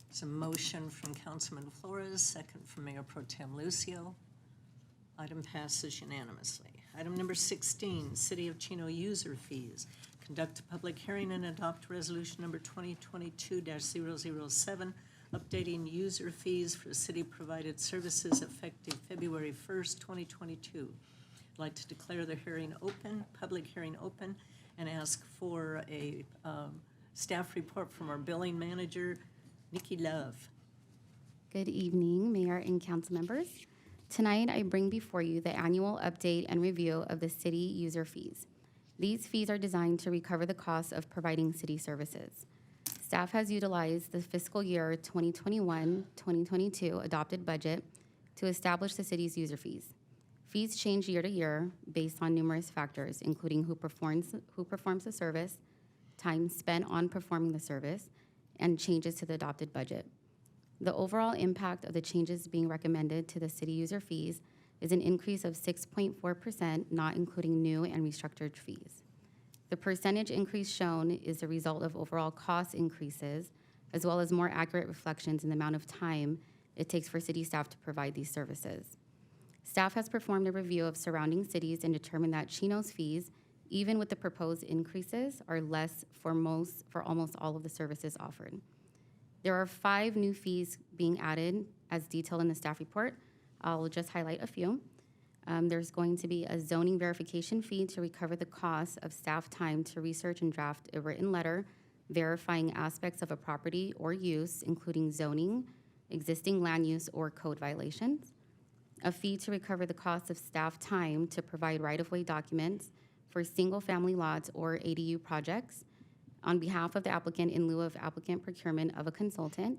It's a motion from Councilman Flores, second from Mayor Pro Tem Lucio. Item passes unanimously. Item number 16, City of Chino user fees. Conduct a public hearing and adopt resolution number 2022-007, updating user fees for city-provided services effective February 1st, 2022. I'd like to declare the hearing open, public hearing open, and ask for a staff report from our billing manager, Nikki Love. Good evening, Mayor and council members. Tonight, I bring before you the annual update and review of the city user fees. These fees are designed to recover the costs of providing city services. Staff has utilized the fiscal year 2021-2022 adopted budget to establish the city's user fees. Fees change year to year based on numerous factors, including who performs the service, time spent on performing the service, and changes to the adopted budget. The overall impact of the changes being recommended to the city user fees is an increase of 6.4%, not including new and restructured fees. The percentage increase shown is the result of overall cost increases, as well as more accurate reflections in the amount of time it takes for city staff to provide these services. Staff has performed a review of surrounding cities and determined that Chino's fees, even with the proposed increases, are less for almost all of the services offered. There are 5 new fees being added as detailed in the staff report. I'll just highlight a few. There's going to be a zoning verification fee to recover the cost of staff time to research and draft a written letter verifying aspects of a property or use, including zoning, existing land use, or code violations. A fee to recover the cost of staff time to provide right-of-way documents for single-family lots or ADU projects on behalf of the applicant in lieu of applicant procurement of a consultant,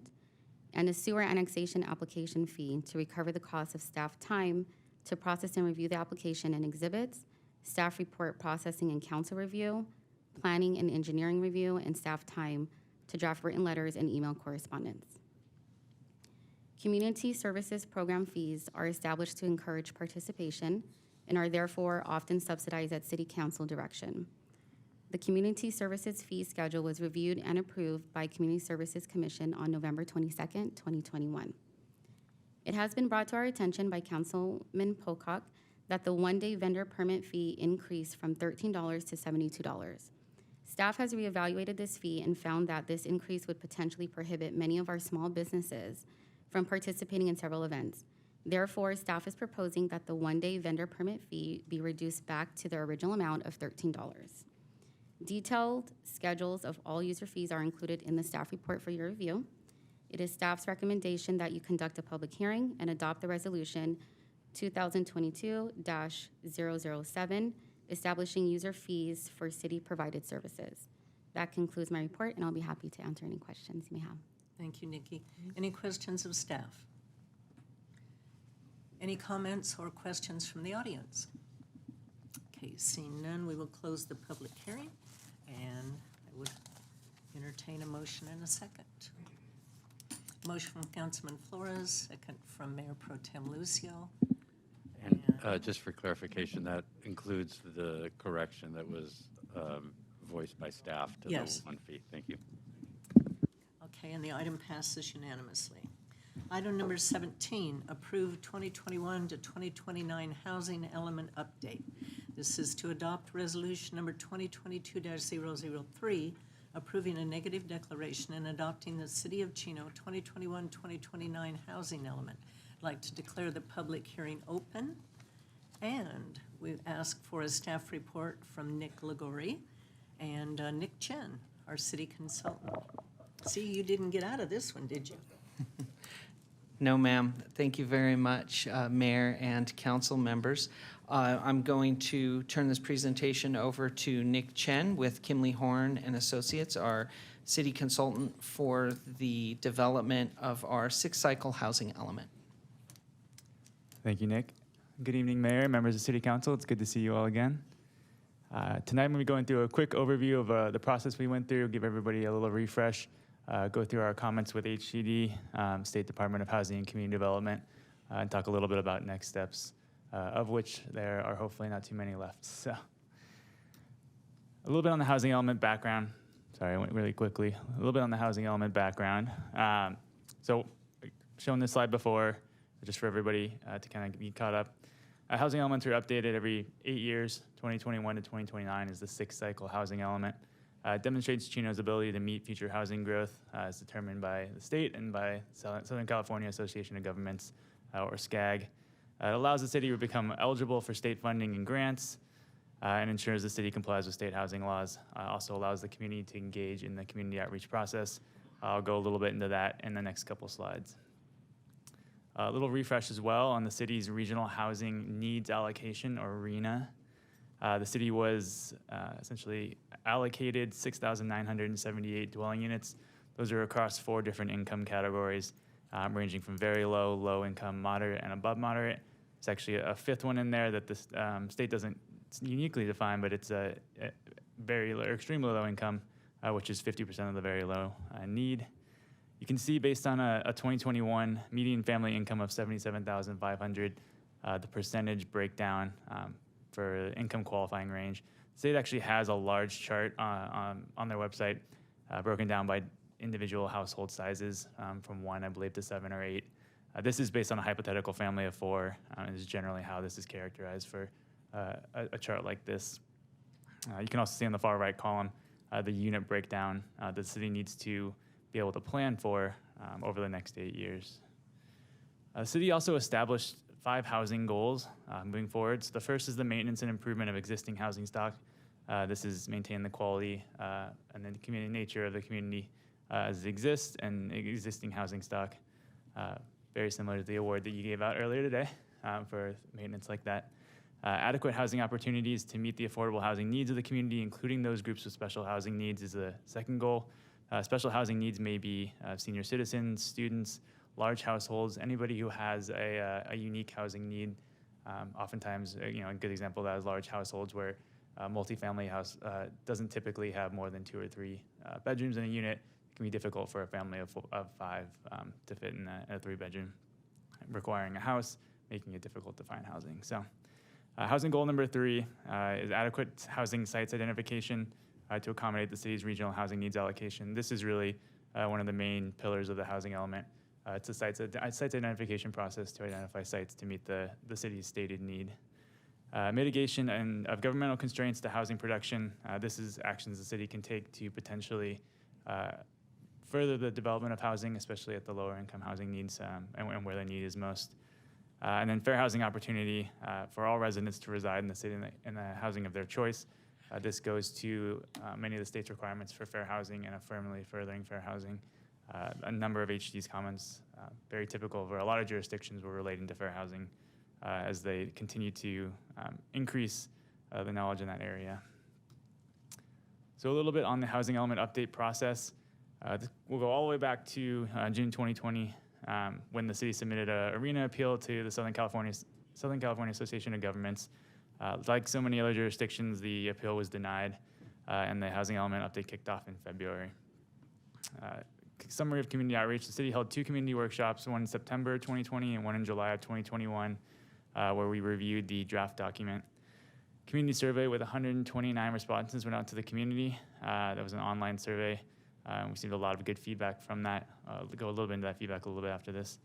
and a sewer annexation application fee to recover the cost of staff time to process and review the application and exhibits, staff report processing and council review, planning and engineering review, and staff time to draft written letters and email correspondence. Community services program fees are established to encourage participation and are therefore often subsidized at City Council direction. The Community Services Fee Schedule was reviewed and approved by Community Services Commission on November 22nd, 2021. It has been brought to our attention by Councilman Pocock that the one-day vendor permit fee increased from $13 to $72. Staff has reevaluated this fee and found that this increase would potentially prohibit many of our small businesses from participating in several events. Therefore, staff is proposing that the one-day vendor permit fee be reduced back to the original amount of $13. Detailed schedules of all user fees are included in the staff report for your review. It is staff's recommendation that you conduct a public hearing and adopt the resolution 2022-007, establishing user fees for city-provided services. That concludes my report, and I'll be happy to answer any questions you may have. Thank you, Nikki. Any questions of staff? Any comments or questions from the audience? Okay, seeing none, we will close the public hearing, and I would entertain a motion in a second. Motion from Councilman Flores, second from Mayor Pro Tem Lucio. And just for clarification, that includes the correction that was voiced by staff to Yes. the 1 fee. Thank you. Okay, and the item passes unanimously. Item number 17, approved 2021 to 2029 housing element update. This is to adopt resolution number 2022-003, approving a negative declaration and adopting the City of Chino 2021-2029 housing element. I'd like to declare the public hearing open, and we ask for a staff report from Nick Ligori and Nick Chen, our city consultant. See, you didn't get out of this one, did you? No, ma'am. Thank you very much, Mayor and council members. I'm going to turn this presentation over to Nick Chen with Kimley Horn and Associates, our city consultant for the development of our 6-cycle housing element. Thank you, Nick. Good evening, Mayor, members of City Council. It's good to see you all again. Tonight, I'm going to be going through a quick overview of the process we went through, give everybody a little refresh, go through our comments with HCD, State Department of Housing and Community Development, and talk a little bit about next steps, of which there are hopefully not too many left. So, a little bit on the housing element background. Sorry, I went really quickly. A little bit on the housing element background. So, shown this slide before, just for everybody to kind of be caught up. Housing elements are updated every 8 years. 2021 to 2029 is the 6-cycle housing element. It demonstrates Chino's ability to meet future housing growth as determined by the state and by Southern California Association of Governments, or SCAG. It allows the city to become eligible for state funding and grants, and ensures the city complies with state housing laws. Also allows the community to engage in the community outreach process. I'll go a little bit into that in the next couple slides. A little refresh as well on the city's regional housing needs allocation, or RHNA. The city was essentially allocated 6,978 dwelling units. Those are across 4 different income categories, ranging from very low, low income, moderate, and above moderate. It's actually a 5th one in there that the state doesn't uniquely define, but it's a very low, or extremely low income, which is 50% of the very low need. You can see based on a 2021 median family income of $77,500, the percentage breakdown for income qualifying range. The state actually has a large chart on their website broken down by individual household sizes from 1, I believe, to 7 or 8. This is based on a hypothetical family of 4, and is generally how this is characterized for a chart like this. You can also see on the far right column the unit breakdown the city needs to be able to plan for over the next 8 years. The city also established 5 housing goals moving forward. So the first is the maintenance and improvement of existing housing stock. This is maintain the quality and the community nature of the community as it exists and existing housing stock. Very similar to the award that you gave out earlier today for maintenance like that. Adequate housing opportunities to meet the affordable housing needs of the community, including those groups with special housing needs, is the second goal. Special housing needs may be senior citizens, students, large households, anybody who has a unique housing need. Oftentimes, a good example of that is large households where a multifamily house doesn't typically have more than 2 or 3 bedrooms in a unit. It can be difficult for a family of 5 to fit in a 3-bedroom, requiring a house, making it difficult to find housing. So housing goal number 3 is adequate housing sites identification to accommodate the city's regional housing needs allocation. This is really one of the main pillars of the housing element. It's a sites identification process to identify sites to meet the city's stated need. Mitigation of governmental constraints to housing production. This is actions the city can take to potentially further the development of housing, especially at the lower income housing needs and where the need is most. And then fair housing opportunity for all residents to reside in the city in the housing of their choice. This goes to many of the state's requirements for fair housing and affirmatively furthering fair housing. A number of HD's comments, very typical for a lot of jurisdictions, were relating to fair housing as they continue to increase the knowledge in that area. So a little bit on the housing element update process. We'll go all the way back to June 2020 when the city submitted an arena appeal to the Southern California Association of Governments. Like so many other jurisdictions, the appeal was denied and the housing element update kicked off in February. Summary of community outreach. The city held 2 community workshops, one in September 2020 and one in July of 2021, where we reviewed the draft document. Community survey with 129 responses went out to the community. That was an online survey. We received a lot of good feedback from that. I'll go a little bit into that feedback a little bit after this.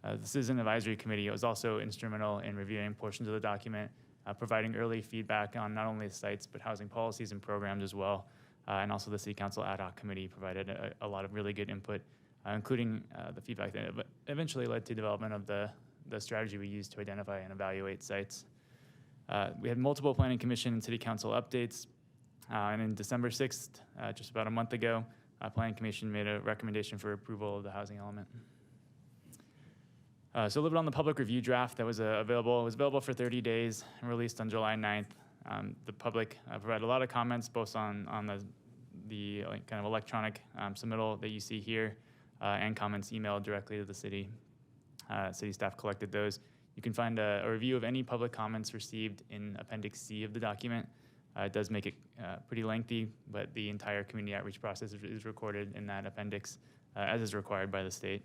The Citizen Advisory Committee was also instrumental in reviewing portions of the document, providing early feedback on not only the sites, but housing policies and programs as well. And also the City Council Ad Hoc Committee provided a lot of really good input, including the feedback that eventually led to development of the strategy we used to identify and evaluate sites. We had multiple Planning Commission and City Council updates. And in December 6th, just about a month ago, Planning Commission made a recommendation for approval of the housing element. So a little bit on the public review draft that was available. It was available for 30 days and released on July 9th. The public provided a lot of comments, both on the kind of electronic submittal that you see here and comments emailed directly to the city. City staff collected those. You can find a review of any public comments received in Appendix C of the document. It does make it pretty lengthy, but the entire community outreach process is recorded in that appendix, as is required by the state.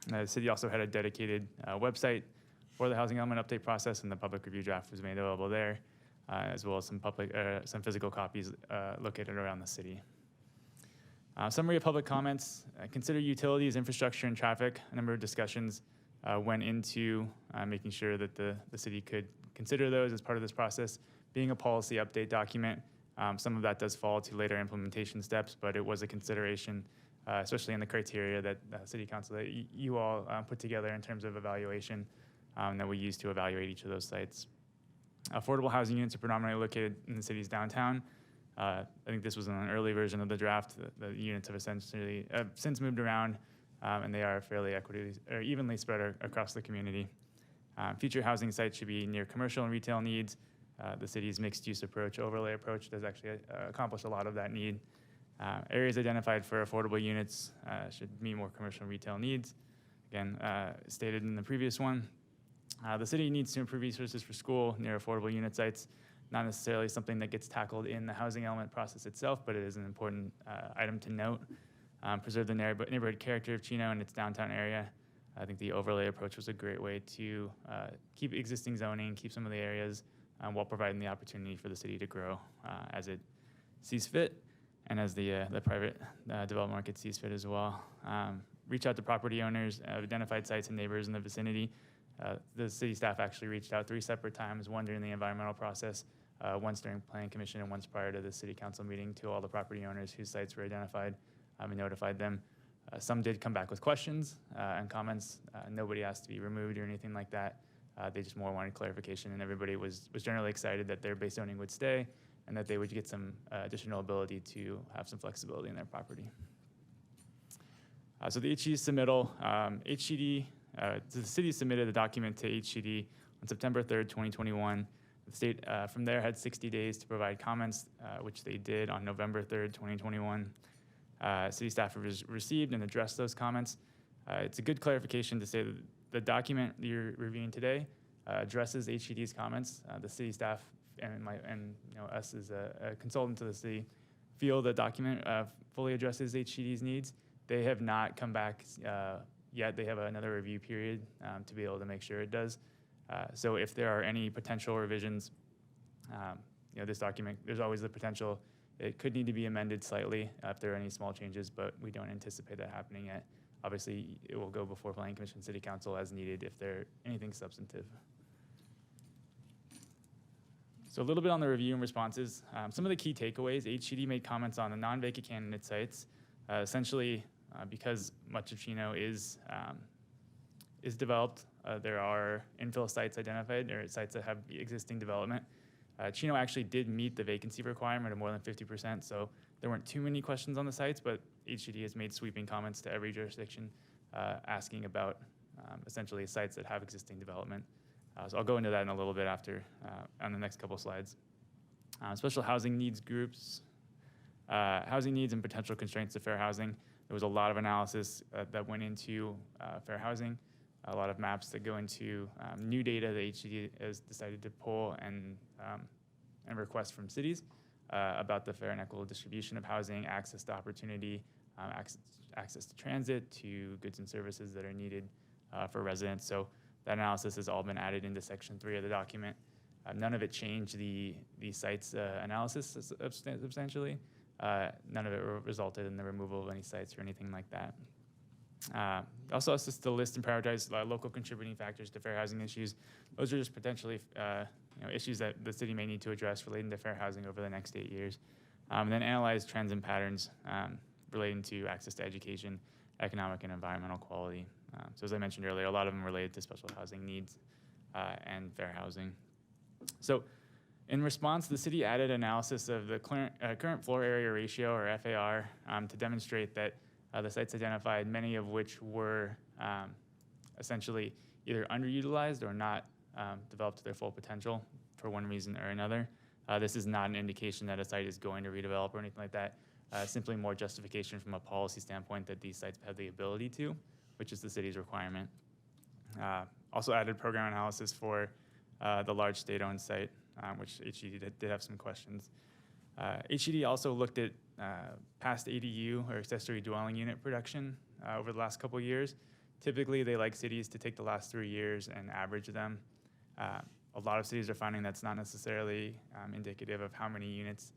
The city also had a dedicated website for the housing element update process, and the public review draft was made available there, as well as some physical copies located around the city. Summary of public comments. Consider utilities, infrastructure, and traffic. A number of discussions went into making sure that the city could consider those as part of this process. Being a policy update document, some of that does fall to later implementation steps, but it was a consideration, especially in the criteria that City Council, that you all put together in terms of evaluation that we use to evaluate each of those sites. Affordable housing units are predominantly located in the city's downtown. I think this was an early version of the draft. The units have essentially since moved around, and they are fairly evenly spread across the community. Future housing sites should be near commercial and retail needs. The city's mixed-use overlay approach does actually accomplish a lot of that need. Areas identified for affordable units should meet more commercial and retail needs. Again, stated in the previous one. The city needs to improve resources for school near affordable unit sites. Not necessarily something that gets tackled in the housing element process itself, but it is an important item to note. Preserve the neighborhood character of Chino and its downtown area. I think the overlay approach was a great way to keep existing zoning, keep some of the areas, while providing the opportunity for the city to grow as it sees fit, and as the private development market sees fit as well. Reach out to property owners, identified sites and neighbors in the vicinity. The city staff actually reached out 3 separate times, one during the environmental process, once during Planning Commission, and once prior to the City Council meeting, to all the property owners whose sites were identified and notified them. Some did come back with questions and comments. Nobody asked to be removed or anything like that. They just more wanted clarification, and everybody was generally excited that their base zoning would stay and that they would get some additional ability to have some flexibility in their property. So the HCD submittal, the city submitted the document to HCD on September 3rd, 2021. The state from there had 60 days to provide comments, which they did on November 3rd, 2021. City staff received and addressed those comments. It's a good clarification to say that the document you're reviewing today addresses HCD's comments. The city staff and us as a consultant to the city feel the document fully addresses HCD's needs. They have not come back yet. They have another review period to be able to make sure it does. So if there are any potential revisions, this document, there's always the potential it could need to be amended slightly if there are any small changes, but we don't anticipate that happening yet. Obviously, it will go before Planning Commission, City Council as needed if there anything substantive. So a little bit on the review and responses. Some of the key takeaways, HCD made comments on the non-vacant candidate sites. Essentially, because much of Chino is developed, there are infill sites identified, or sites that have existing development. Chino actually did meet the vacancy requirement of more than 50%, so there weren't too many questions on the sites, but HCD has made sweeping comments to every jurisdiction asking about essentially sites that have existing development. So I'll go into that in a little bit after on the next couple slides. Special housing needs groups, housing needs and potential constraints to fair housing. There was a lot of analysis that went into fair housing, a lot of maps that go into new data that HCD has decided to pull and request from cities about the fair and equitable distribution of housing, access to opportunity, access to transit, to goods and services that are needed for residents. So that analysis has all been added into Section 3 of the document. None of it changed the sites analysis substantially. None of it resulted in the removal of any sites or anything like that. Also asked us to list and prioritize local contributing factors to fair housing issues. Those are just potentially issues that the city may need to address relating to fair housing over the next 8 years. And then analyze trends and patterns relating to access to education, economic and environmental quality. So as I mentioned earlier, a lot of them related to special housing needs and fair housing. So in response, the city added analysis of the current floor area ratio, or FAR, to demonstrate that the sites identified, many of which were essentially either underutilized or not developed to their full potential for one reason or another. This is not an indication that a site is going to redevelop or anything like that. Simply more justification from a policy standpoint that these sites have the ability to, which is the city's requirement. Also added program analysis for the large state-owned site, which HCD did have some questions. HCD also looked at past ADU, or accessory dwelling unit production over the last couple of years. Typically, they like cities to take the last 3 years and average them. A lot of cities are finding that's not necessarily indicative of how many units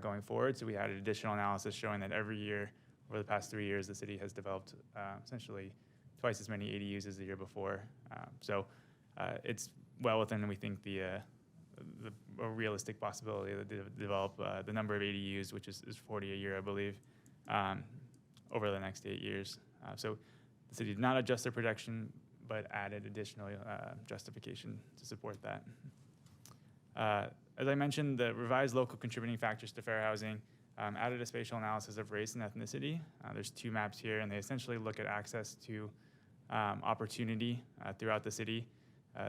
going forward. So we had an additional analysis showing that every year over the past 3 years, the city has developed essentially twice as many ADUs as the year before. So it's well within, we think, a realistic possibility to develop the number of ADUs, which is 40 a year, I believe, over the next 8 years. So the city did not adjust their projection, but added additional justification to support that. As I mentioned, the revised local contributing factors to fair housing added a spatial analysis of race and ethnicity. There's 2 maps here, and they essentially look at access to opportunity throughout the city.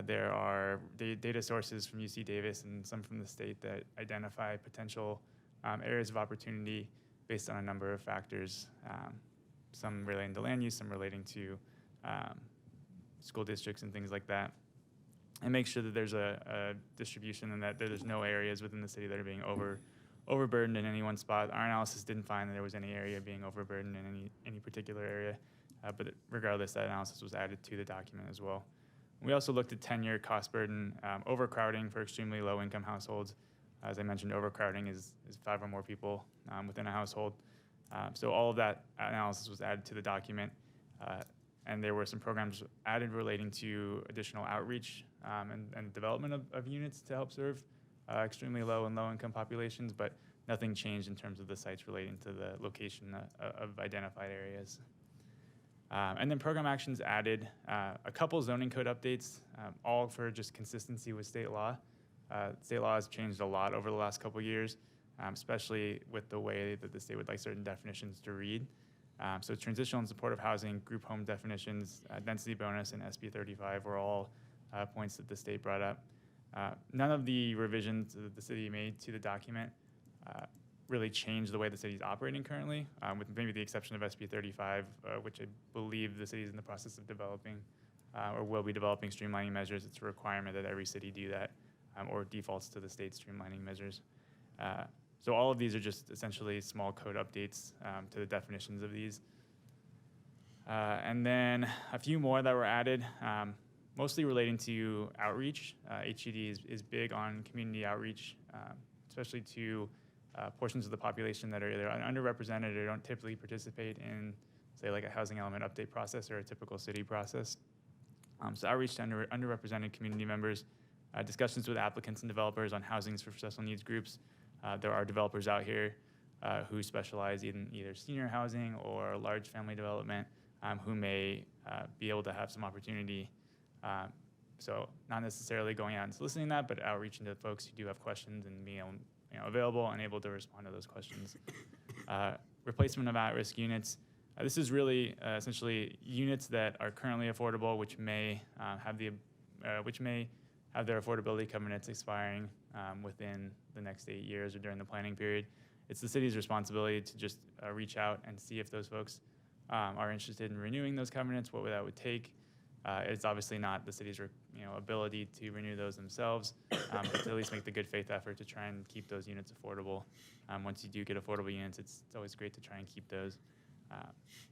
There are data sources from UC Davis and some from the state that identify potential areas of opportunity based on a number of factors, some relating to land use, some relating to school districts and things like that, and make sure that there's a distribution and that there's no areas within the city that are being overburdened in any one spot. Our analysis didn't find that there was any area being overburdened in any particular area, but regardless, that analysis was added to the document as well. We also looked at tenure, cost burden, overcrowding for extremely low-income households. As I mentioned, overcrowding is 5 or more people within a household. So all of that analysis was added to the document, and there were some programs added relating to additional outreach and development of units to help serve extremely low and low-income populations, but nothing changed in terms of the sites relating to the location of identified areas. And then program actions added, a couple zoning code updates, all for just consistency with state law. State law has changed a lot over the last couple years, especially with the way that the state would like certain definitions to read. So transitional and supportive housing, group home definitions, density bonus, and SB 35 were all points that the state brought up. None of the revisions that the city made to the document really changed the way the city is operating currently, with maybe the exception of SB 35, which I believe the city is in the process of developing, or will be developing streamlining measures. It's a requirement that every city do that, or defaults to the state streamlining measures. So all of these are just essentially small code updates to the definitions of these. And then a few more that were added, mostly relating to outreach. HCD is big on community outreach, especially to portions of the population that are either underrepresented or don't typically participate in, say, like a housing element update process or a typical city process. So outreach to underrepresented community members, discussions with applicants and developers on housings for special needs groups. There are developers out here who specialize in either senior housing or large family development, who may be able to have some opportunity. So not necessarily going out and soliciting that, but outreaching to folks who do have questions and being available and able to respond to those questions. Replacement of at-risk units. This is really essentially units that are currently affordable, which may have their affordability covenants expiring within the next 8 years or during the planning period. It's the city's responsibility to just reach out and see if those folks are interested in renewing those covenants, what that would take. It's obviously not the city's ability to renew those themselves, but to at least make the good faith effort to try and keep those units affordable. Once you do get affordable units, it's always great to try and keep those.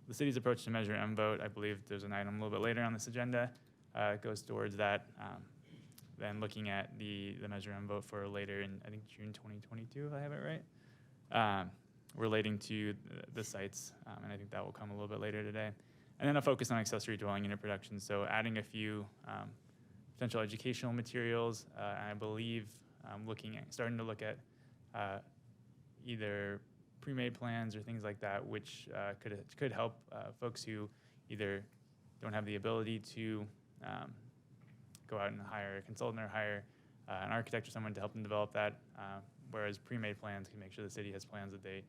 The city's approach to measure and vote, I believe there's an item a little bit later on this agenda, goes towards that. Then looking at the measure and vote for later in, I think, June 2022, if I have it right, relating to the sites, and I think that will come a little bit later today. And then a focus on accessory dwelling unit production, so adding a few potential educational materials, and I believe starting to look at either pre-made plans or things like that, which could help folks who either don't have the ability to go out and hire a consultant or hire an architect or someone to help them develop that, whereas pre-made plans can make sure the city has plans that they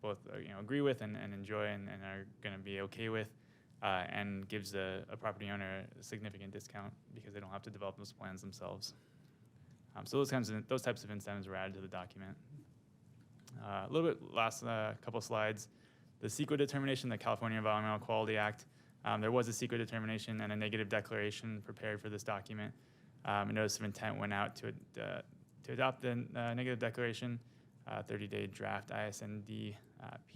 both agree with and enjoy and are going to be okay with, and gives a property owner a significant discount because they don't have to develop those plans themselves. So those types of incentives were added to the document. A little bit last couple slides. The CEQA determination, the California Environmental Quality Act. There was a CEQA determination and a negative declaration prepared for this document. A notice of intent went out to adopt the negative declaration. 30-day draft ISND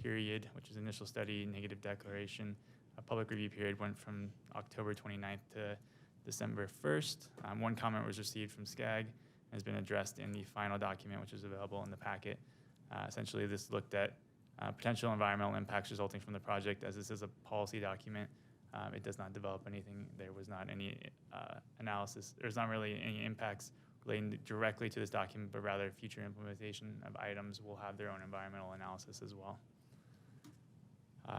period, which is initial study, negative declaration. A public review period went from October 29th to December 1st. One comment was received from SCAG and has been addressed in the final document, which is available in the packet. Essentially, this looked at potential environmental impacts resulting from the project. As this is a policy document, it does not develop anything. There was not any analysis. There's not really any impacts relating directly to this document, but rather future implementation of items will have their own environmental analysis as well.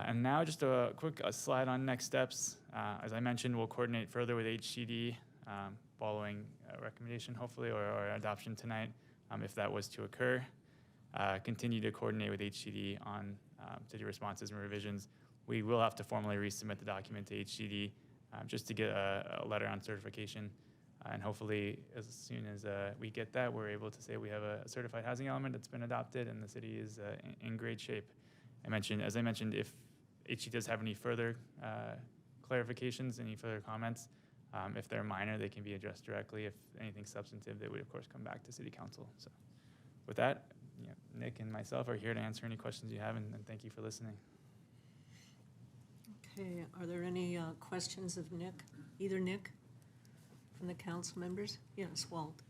And now just a quick slide on next steps. As I mentioned, we'll coordinate further with HCD following a recommendation, hopefully, or adoption tonight, if that was to occur. Continue to coordinate with HCD on city responses and revisions. We will have to formally resubmit the document to HCD just to get a letter on certification. And hopefully, as soon as we get that, we're able to say we have a certified housing element that's been adopted and the city is in great shape. As I mentioned, if HCD does have any further clarifications, any further comments, if they're minor, they can be addressed directly. If anything substantive, they would, of course, come back to City Council. So with that, Nick and myself are here to answer any questions you have, and thank you for listening. Okay, are there any questions of Nick, either Nick from the council members? Yes, Walt.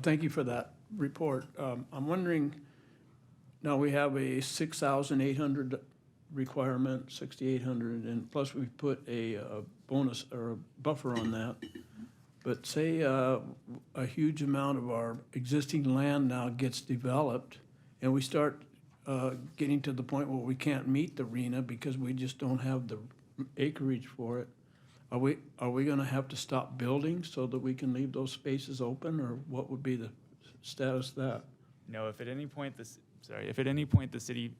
Thank you for that report. I'm wondering, now we have a 6,800 requirement, 6,800, and plus we put a bonus or a buffer on that. But say a huge amount of our existing land now gets developed and we start getting to the point where we can't meet the arena because we just don't have the acreage for it. Are we gonna have to stop building so that we can leave those spaces open, or what would be the status of that? No, if at any point the city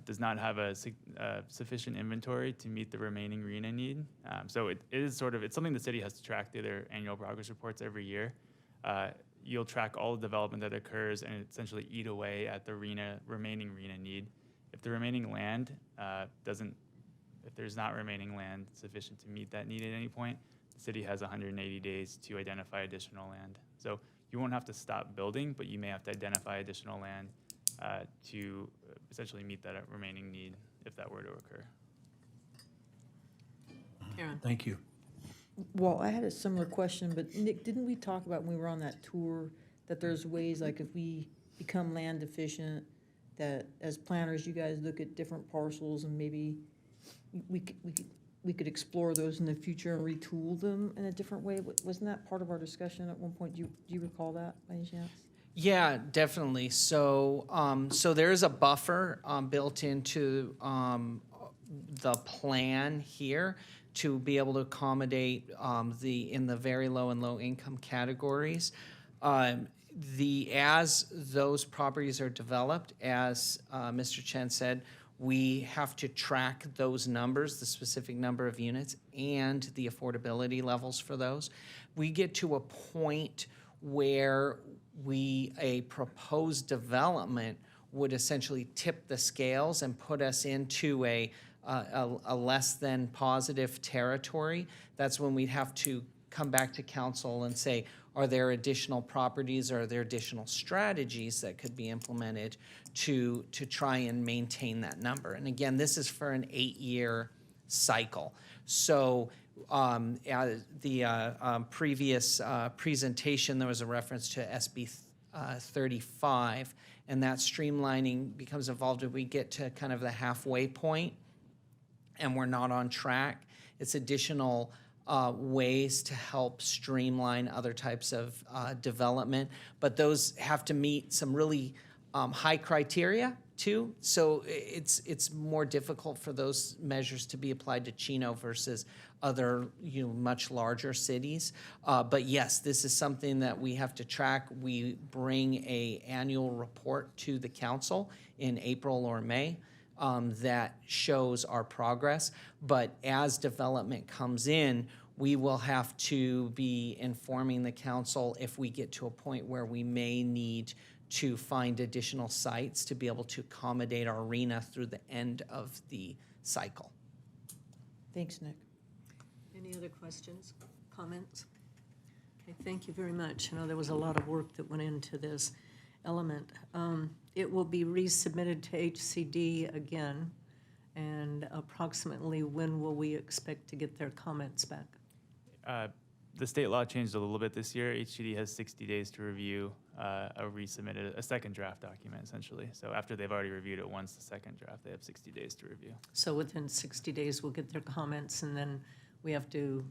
does not have a sufficient inventory to meet the remaining arena need, so it is it's something the city has to track through their annual progress reports every year. You'll track all the development that occurs and essentially eat away at the remaining arena need. If the remaining land if there's not remaining land sufficient to meet that need at any point, the city has 180 days to identify additional land. So you won't have to stop building, but you may have to identify additional land to essentially meet that remaining need if that were to occur. Karen. Thank you. Well, I had a similar question, but Nick, didn't we talk about when we were on that tour that there's ways, like if we become land deficient, that as planners, you guys look at different parcels and maybe we could explore those in the future and retool them in a different way? Wasn't that part of our discussion at one point? Do you recall that by any chance? Yeah, definitely. So, so there is a buffer built into the plan here to be able to accommodate in the very low and low income categories. As those properties are developed, as Mr. Chen said, we have to track those numbers, the specific number of units and the affordability levels for those. We get to a point where a proposed development would essentially tip the scales and put us into a less than positive territory. That's when we'd have to come back to council and say, are there additional properties, or are there additional strategies that could be implemented to try and maintain that number? And again, this is for an 8-year cycle. So the previous presentation, there was a reference to SB 35, and that streamlining becomes involved if we get to kind of the halfway point and we're not on track. It's additional ways to help streamline other types of development, but those have to meet some really high criteria too. So it's more difficult for those measures to be applied to Chino versus other much larger cities. But yes, this is something that we have to track. We bring an annual report to the council in April or May that shows our progress. But as development comes in, we will have to be informing the council if we get to a point where we may need to find additional sites to be able to accommodate our arena through the end of the cycle. Thanks, Nick. Any other questions, comments? Okay, thank you very much. I know there was a lot of work that went into this element. It will be resubmitted to HCD again, and approximately when will we expect to get their comments back? The state law changed a little bit this year. HCD has 60 days to review a second draft document, essentially. So after they've already reviewed it once, the second draft, they have 60 days to review. So within 60 days, we'll get their comments, and then we have to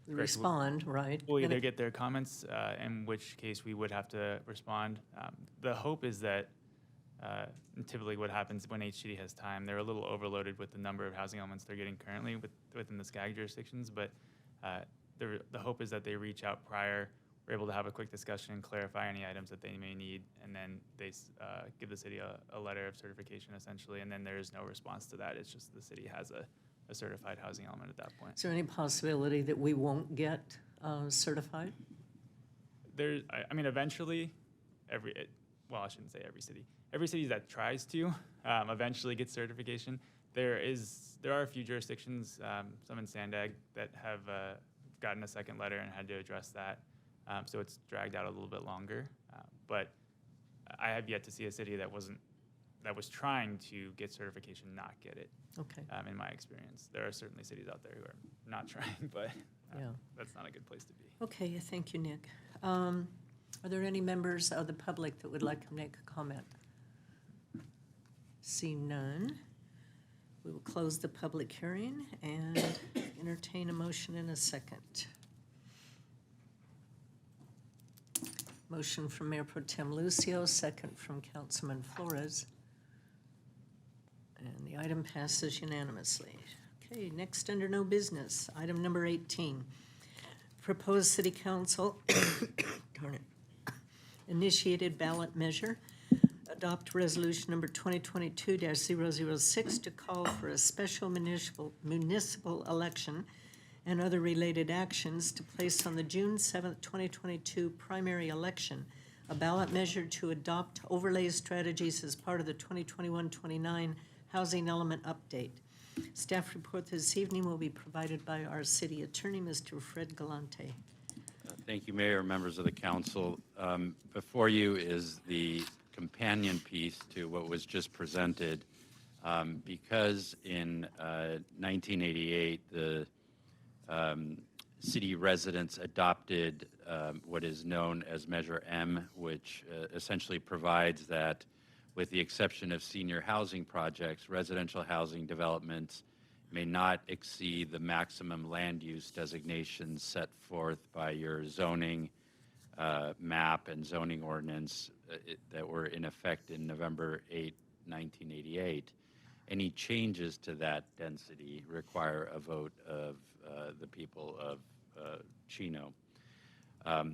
respond, right? We'll either get their comments, in which case we would have to respond. The hope is that typically what happens when HCD has time, they're a little overloaded with the number of housing elements they're getting currently within the SCAG jurisdictions, but the hope is that they reach out prior, we're able to have a quick discussion and clarify any items that they may need, and then they give the city a letter of certification, essentially, and then there is no response to that. It's just the city has a certified housing element at that point. Is there any possibility that we won't get certified? I mean, eventually, well, I shouldn't say every city. Every city that tries to eventually get certification. There are a few jurisdictions, some in Sandag, that have gotten a second letter and had to address that. So it's dragged out a little bit longer. But I have yet to see a city that was trying to get certification not get it. Okay. In my experience, there are certainly cities out there who are not trying, but that's not a good place to be. Okay, thank you, Nick. Are there any members of the public that would like to make a comment? See none. We will close the public hearing and entertain a motion in a second. Motion from Mayor Pro Tem Lucio, second from Councilman Flores. The item passes unanimously. Okay, next under no business, item number 18. Proposed city council, darn it, initiated ballot measure, adopt resolution number 2022-006 to call for a special municipal election and other related actions to place on the June 7th, 2022 primary election a ballot measure to adopt overlay strategies as part of the 2021-29 housing element update. Staff report this evening will be provided by our city attorney, Mr. Fred Galante. Thank you, Mayor, members of the council. Before you is the companion piece to what was just presented. Because in 1988, the city residents adopted what is known as Measure M, which essentially provides that with the exception of senior housing projects, residential housing developments may not exceed the maximum land use designations set forth by your zoning map and zoning ordinance that were in effect in November 8, 1988. Any changes to that density require a vote of the people of Chino.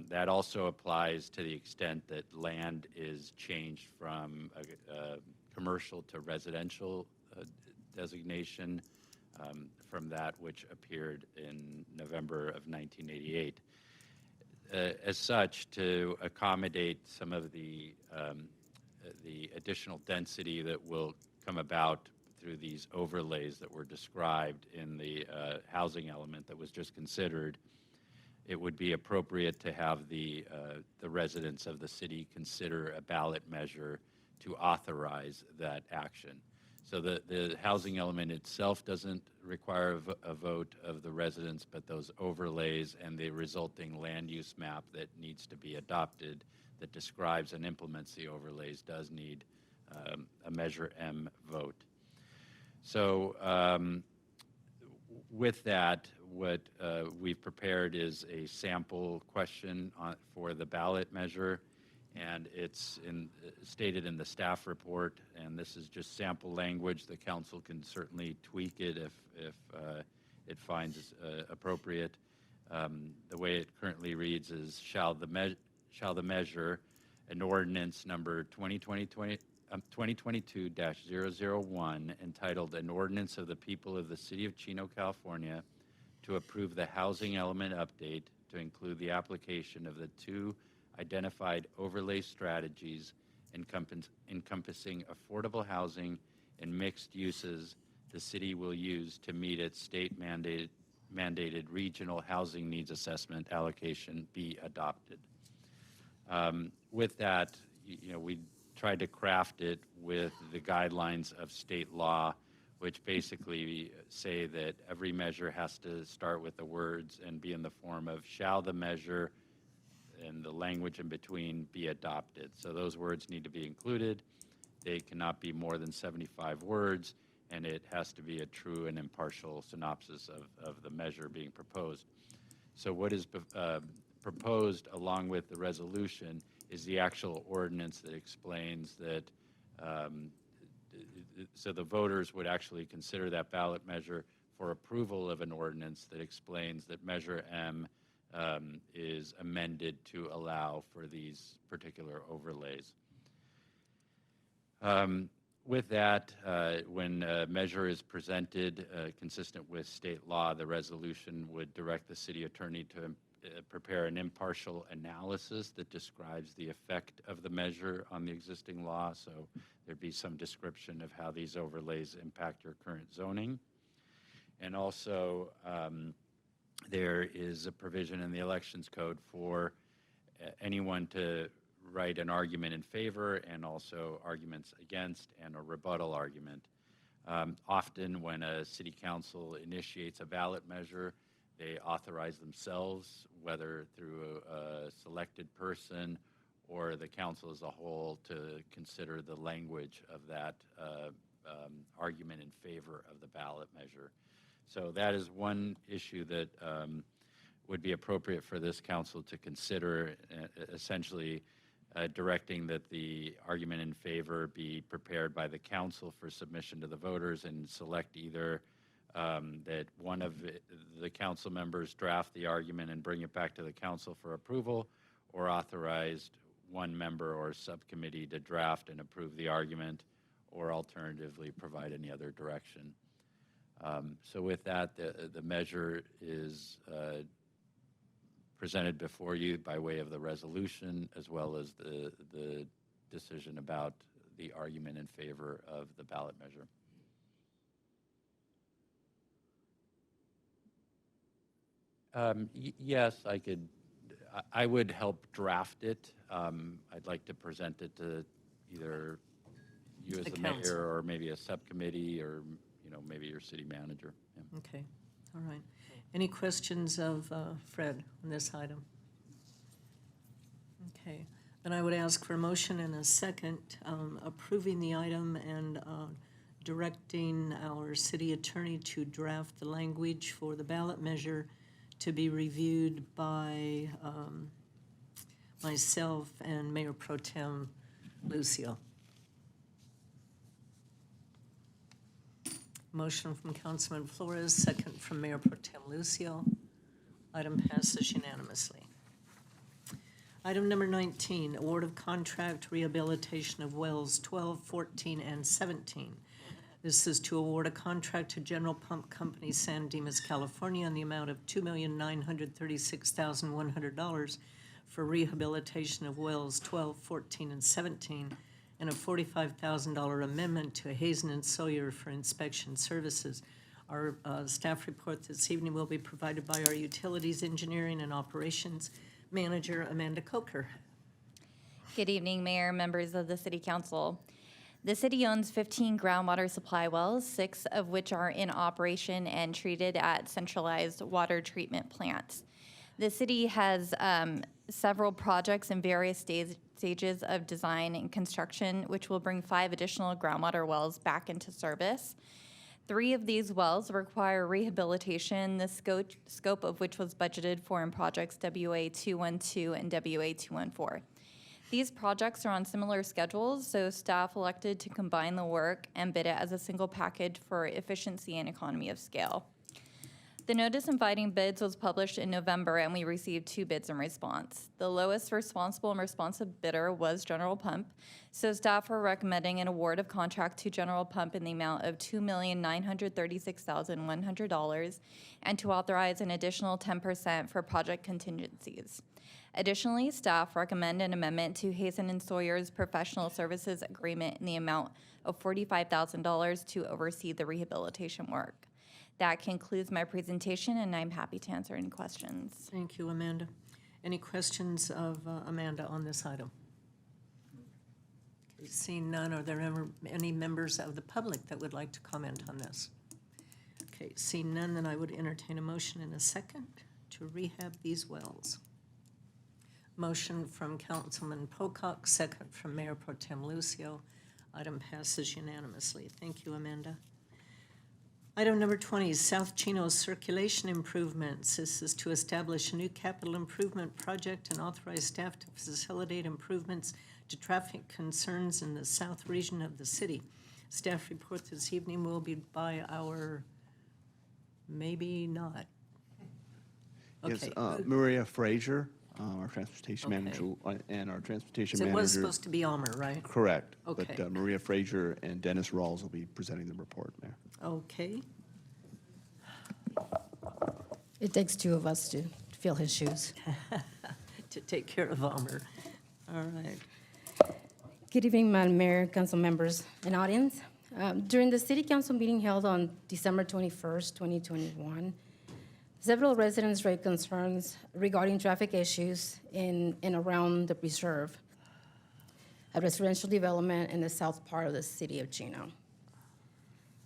That also applies to the extent that land is changed from a commercial to residential designation from that which appeared in November of 1988. As such, to accommodate some of the additional density that will come about through these overlays that were described in the housing element that was just considered, it would be appropriate to have the residents of the city consider a ballot measure to authorize that action. So the housing element itself doesn't require a vote of the residents, but those overlays and the resulting land use map that needs to be adopted that describes and implements the overlays does need a Measure M vote. So with that, what we've prepared is a sample question for the ballot measure, and it's stated in the staff report, and this is just sample language. The council can certainly tweak it if it finds appropriate. The way it currently reads is, shall the measure, an ordinance number 2022-001, entitled An Ordinance of the People of the City of Chino, California, to approve the housing element update to include the application of the two identified overlay strategies encompassing affordable housing and mixed uses the city will use to meet its state-mandated regional housing needs assessment allocation be adopted. With that, we tried to craft it with the guidelines of state law, which basically say that every measure has to start with the words and be in the form of shall the measure, and the language in between be adopted. So those words need to be included. They cannot be more than 75 words, and it has to be a true and impartial synopsis of the measure being proposed. So what is proposed along with the resolution is the actual ordinance that explains that, so the voters would actually consider that ballot measure for approval of an ordinance that explains that Measure M is amended to allow for these particular overlays. With that, when a measure is presented consistent with state law, the resolution would direct the city attorney to prepare an impartial analysis that describes the effect of the measure on the existing law. So there'd be some description of how these overlays impact your current zoning. And also, there is a provision in the Elections Code for anyone to write an argument in favor and also arguments against and a rebuttal argument. Often when a city council initiates a ballot measure, they authorize themselves, whether through a selected person or the council as a whole, to consider the language of that argument in favor of the ballot measure. So that is one issue that would be appropriate for this council to consider. Essentially, directing that the argument in favor be prepared by the council for submission to the voters, and select either that one of the council members draft the argument and bring it back to the council for approval, or authorized one member or subcommittee to draft and approve the argument, or alternatively provide any other direction. So with that, the measure is presented before you by way of the resolution, as well as the decision about the argument in favor of the ballot measure. Yes, I would help draft it. I'd like to present it to either you as the mayor, or maybe a subcommittee, or maybe your city manager. Yeah. Okay, all right. Any questions of Fred on this item? Okay, then I would ask for a motion and a second approving the item and directing our city attorney to draft the language for the ballot measure to be reviewed by myself and Mayor Pro Tem Lucio. Motion from Councilman Flores, second from Mayor Pro Tem Lucio. Item passes unanimously. Item number 19, award of contract rehabilitation of wells 12, 14, and 17. This is to award a contract to General Pump Company, San Dimas, California, in the amount of $2,936,100 for rehabilitation of wells 12, 14, and 17, and a $45,000 amendment to Hazen and Sawyer for inspection services. Our staff report this evening will be provided by our Utilities Engineering and Operations Manager, Amanda Coker. Good evening, Mayor, members of the City Council. The city owns 15 groundwater supply wells, 6 of which are in operation and treated at centralized water treatment plants. The city has several projects in various stages of design and construction, which will bring 5 additional groundwater wells back into service. 3 of these wells require rehabilitation, the scope of which was budgeted for in projects WA 212 and WA 214. These projects are on similar schedules, so staff elected to combine the work and bid it as a single package for efficiency and economy of scale. The notice inviting bids was published in November, and we received 2 bids in response. The lowest responsible and responsive bidder was General Pump, so staff are recommending an award of contract to General Pump in the amount of $2,936,100 and to authorize an additional 10% for project contingencies. Additionally, staff recommend an amendment to Hazen and Sawyer's professional services agreement in the amount of $45,000 to oversee the rehabilitation work. That concludes my presentation, and I'm happy to answer any questions. Thank you, Amanda. Any questions of Amanda on this item? Okay, seeing none, are there any members of the public that would like to comment on this? Okay, seeing none, then I would entertain a motion in a second to rehab these wells. Motion from Councilman Pocock, second from Mayor Pro Tem Lucio. Item passes unanimously. Thank you, Amanda. Item number 20, South Chino circulation improvements. This is to establish a new capital improvement project and authorize staff to facilitate improvements to traffic concerns in the south region of the city. Staff report this evening will be by our, maybe not. Yes, Okay. Maria Frazier, our transportation manager, and our transportation So manager. it was supposed to be Almer, right? Correct. Okay. But Maria Frazier and Dennis Rawls will be presenting the report, Mayor. Okay. It takes 2 of us to fill his shoes. To take care of Almer. All right. Good evening, Madam Mayor, council members, and audience. During the City Council meeting held on December 21st, 2021, several residents raised concerns regarding traffic issues in and around the preserve, a residential development in the south part of the city of Chino.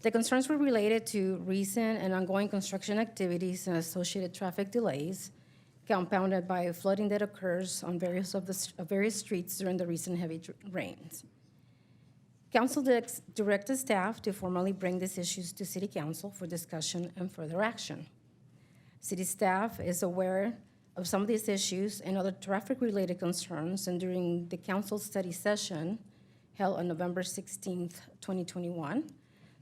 The concerns were related to recent and ongoing construction activities and associated traffic delays, compounded by flooding that occurs on various streets during the recent heavy rains. Council directed staff to formally bring these issues to City Council for discussion and further action. City staff is aware of some of these issues and other traffic-related concerns, and during the council study session held on November 16th, 2021,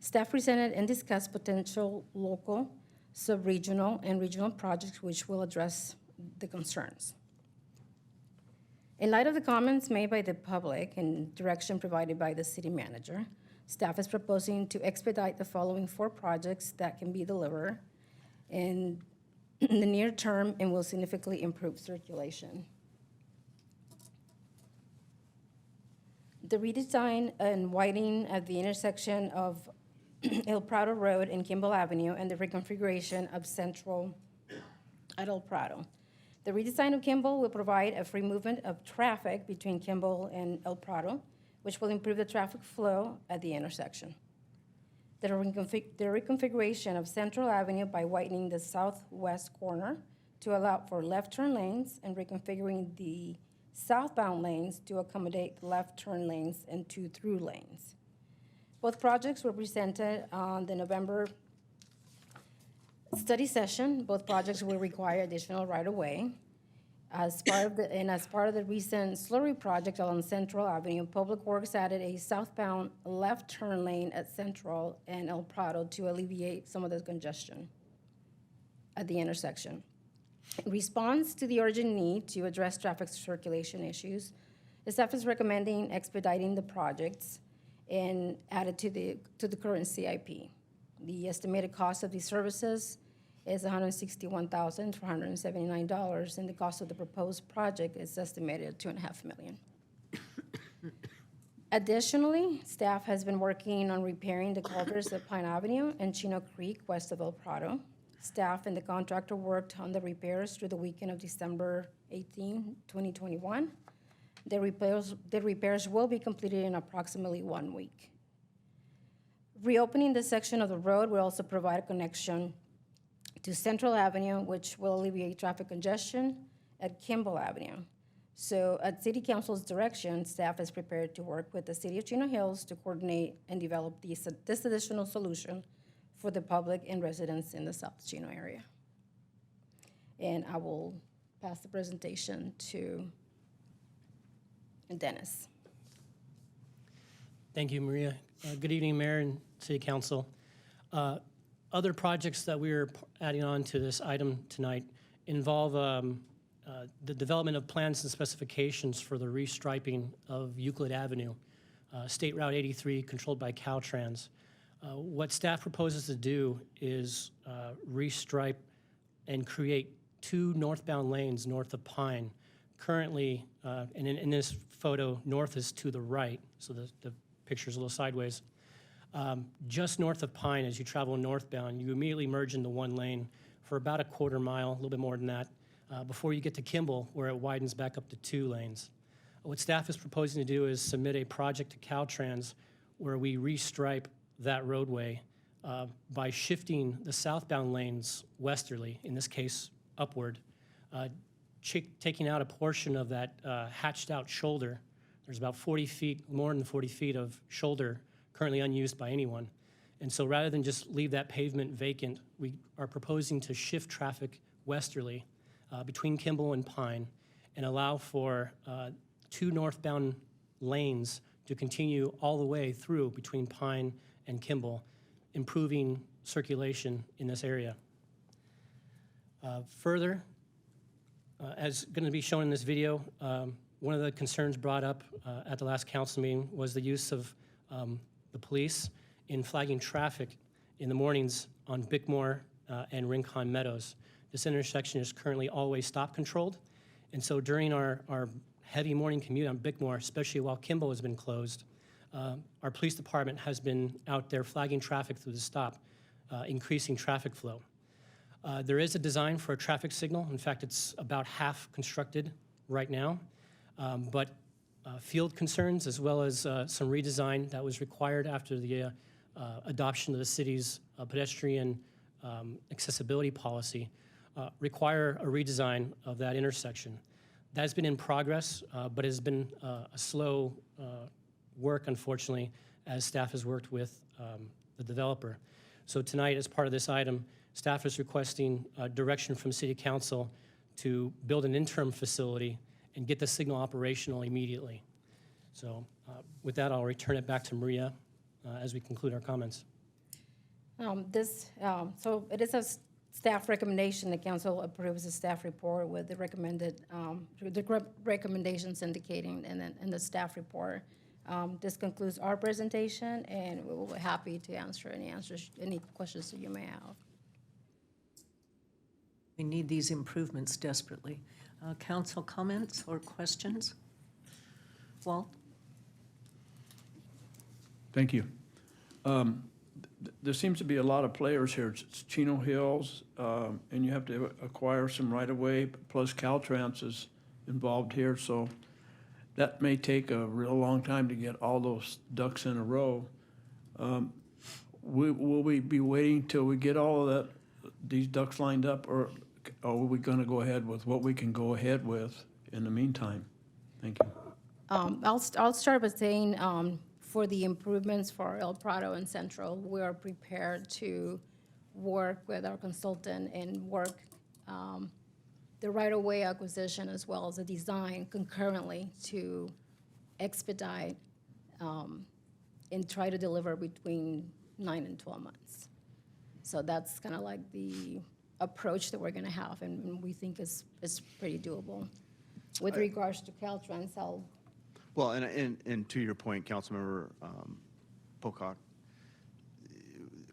staff presented and discussed potential local, sub-regional, and regional projects which will address the concerns. In light of the comments made by the public and direction provided by the city manager, staff is proposing to expedite the following 4 projects that can be delivered in the near term and will significantly improve circulation. The redesign and widening at the intersection of El Prado Road and Kimball Avenue and the reconfiguration of Central at El Prado. The redesign of Kimball will provide a free movement of traffic between Kimball and El Prado, which will improve the traffic flow at the intersection. The reconfiguration of Central Avenue by widening the southwest corner to allow for left turn lanes and reconfiguring the southbound lanes to accommodate left turn lanes and 2 through lanes. Both projects were presented on the November study session. Both projects will require additional right-of-way. As part of the recent slurry project along Central Avenue, Public Works added a southbound left turn lane at Central and El Prado to alleviate some of the congestion at the intersection. In response to the urgent need to address traffic circulation issues, the staff is recommending expediting the projects and added to the current CIP. The estimated cost of these services is $161,479, and the cost of the proposed project is estimated at $2.5 million. Additionally, staff has been working on repairing the culverts at Pine Avenue and Chino Creek west of El Prado. Staff and the contractor worked on the repairs through the weekend of December 18, 2021. The repairs will be completed in approximately 1 week. Reopening this section of the road will also provide a connection to Central Avenue, which will alleviate traffic congestion at Kimball Avenue. So at City Council's direction, staff is prepared to work with the City of Chino Hills to coordinate and develop this additional solution for the public and residents in the South Chino area. And I will pass the presentation to Dennis. Thank you, Maria. Good evening, Mayor and City Council. Other projects that we're adding on to this item tonight involve the development of plans and specifications for the restriping of Euclid Avenue, State Route 83, controlled by Caltrans. What staff proposes to do is restripe and create 2 northbound lanes north of Pine. Currently, and in this photo, north is to the right, so the picture's a little sideways. Just north of Pine, as you travel northbound, you immediately merge into 1 lane for about a quarter mile, a little bit more than that, before you get to Kimball, where it widens back up to 2 lanes. What staff is proposing to do is submit a project to Caltrans where we restripe that roadway by shifting the southbound lanes westerly, in this case upward, taking out a portion of that hatched out shoulder. There's about 40 feet, more than 40 feet of shoulder currently unused by anyone. And so rather than just leave that pavement vacant, we are proposing to shift traffic westerly between Kimball and Pine and allow for 2 northbound lanes to continue all the way through between Pine and Kimball, improving circulation in this area. Further, as going to be shown in this video, one of the concerns brought up at the last council meeting was the use of the police in flagging traffic in the mornings on Bickmore and Rincon Meadows. This intersection is currently always stop controlled, and so during our heavy morning commute on Bickmore, especially while Kimball has been closed, our police department has been out there flagging traffic through the stop, increasing traffic flow. There is a design for a traffic signal. In fact, it's about half constructed right now, but field concerns as well as some redesign that was required after the adoption of the city's pedestrian accessibility policy require a redesign of that intersection. That has been in progress, but has been a slow work, unfortunately, as staff has worked with the developer. So tonight, as part of this item, staff is requesting direction from City Council to build an interim facility and get the signal operational immediately. So with that, I'll return it back to Maria as we conclude our comments. So it is a staff recommendation. The council approves the staff report with the recommendations indicating in the staff report. This concludes our presentation, and we will be happy to answer any questions that you may have. We need these improvements desperately. Council comments or questions? Walt? Thank you. There seems to be a lot of players here. It's Chino Hills, and you have to acquire some right-of-way, plus Caltrans is involved here, so that may take a real long time to get all those ducks in a row. Will we be waiting till we get all of these ducks lined up, or are we going to go ahead with what we can go ahead with in the meantime? Thank you. I'll start by saying for the improvements for El Prado and Central, we are prepared to work with our consultant and work the right-of-way acquisition as well as the design concurrently to expedite and try to deliver between 9 and 12 months. So that's kind of like the approach that we're going to have, and we think is pretty doable. With regards to Caltrans, Well, and to your point, Councilmember Pocock,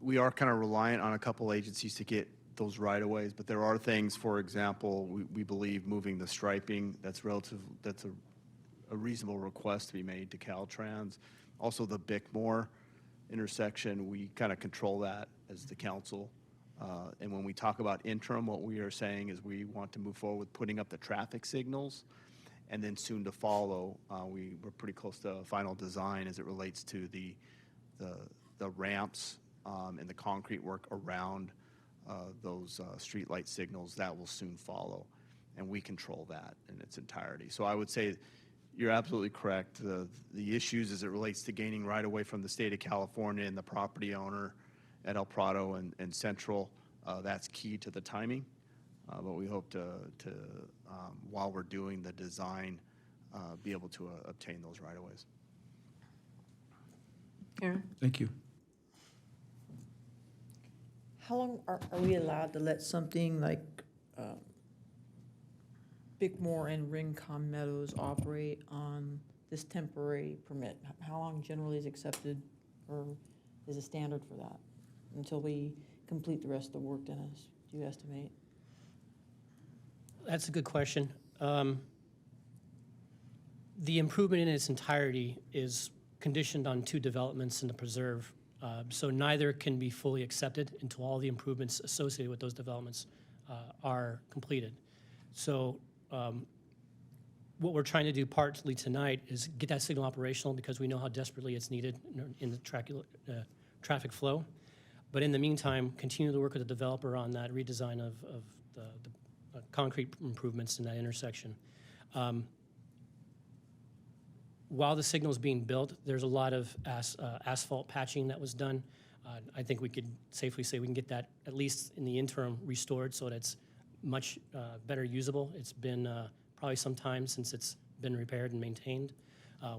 we are kind of reliant on a couple agencies to get those right-of-ways, but there are things, for example, we believe moving the striping, that's a reasonable request to be made to Caltrans. Also, the Bickmore intersection, we kind of control that as the council. And when we talk about interim, what we are saying is we want to move forward with putting up the traffic signals, and then soon to follow, we're pretty close to a final design as it relates to the ramps and the concrete work around those street light signals. That will soon follow, and we control that in its entirety. So I would say you're absolutely correct. The issues as it relates to gaining right away from the state of California and the property owner at El Prado and Central, that's key to the timing. But we hope to while we're doing the design, be able to obtain those right-of-ways. Karen? Thank you. How long are we allowed to let something like Bickmore and Rincon Meadows operate on this temporary permit? How long generally is accepted, or is a standard for that until we complete the rest of the work, Dennis? Do you estimate? That's a good question. The improvement in its entirety is conditioned on 2 developments in the preserve, so neither can be fully accepted until all the improvements associated with those developments are completed. So what we're trying to do partly tonight is get that signal operational because we know how desperately it's needed in the traffic flow. But in the meantime, continue to work with the developer on that redesign of the concrete improvements in that intersection. While the signal is being built, there's a lot of asphalt patching that was done. I think we could safely say we can get that, at least in the interim, restored so that it's much better usable. It's been probably some time since it's been repaired and maintained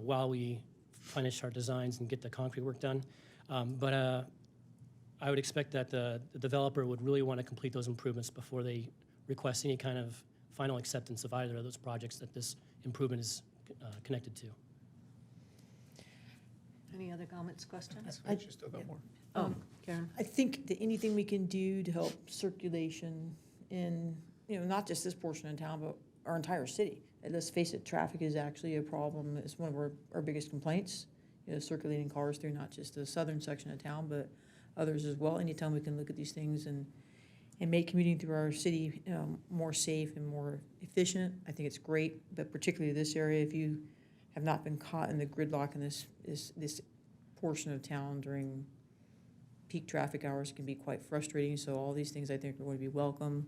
while we finish our designs and get the concrete work done. But I would expect that the developer would really want to complete those improvements before they request any kind of final acceptance of either of those projects that this improvement is connected to. Any other comments, questions? I still got more. Oh, Karen? I think that anything we can do to help circulation in, not just this portion of town, but our entire city. And let's face it, traffic is actually a problem. It's one of our biggest complaints, circulating cars through not just the southern section of town, but others as well. Anytime we can look at these things and make commuting through our city more safe and more efficient, I think it's great. But particularly this area, if you have not been caught in the gridlock in this portion of town during peak traffic hours, can be quite frustrating. So all these things I think are going to be welcome.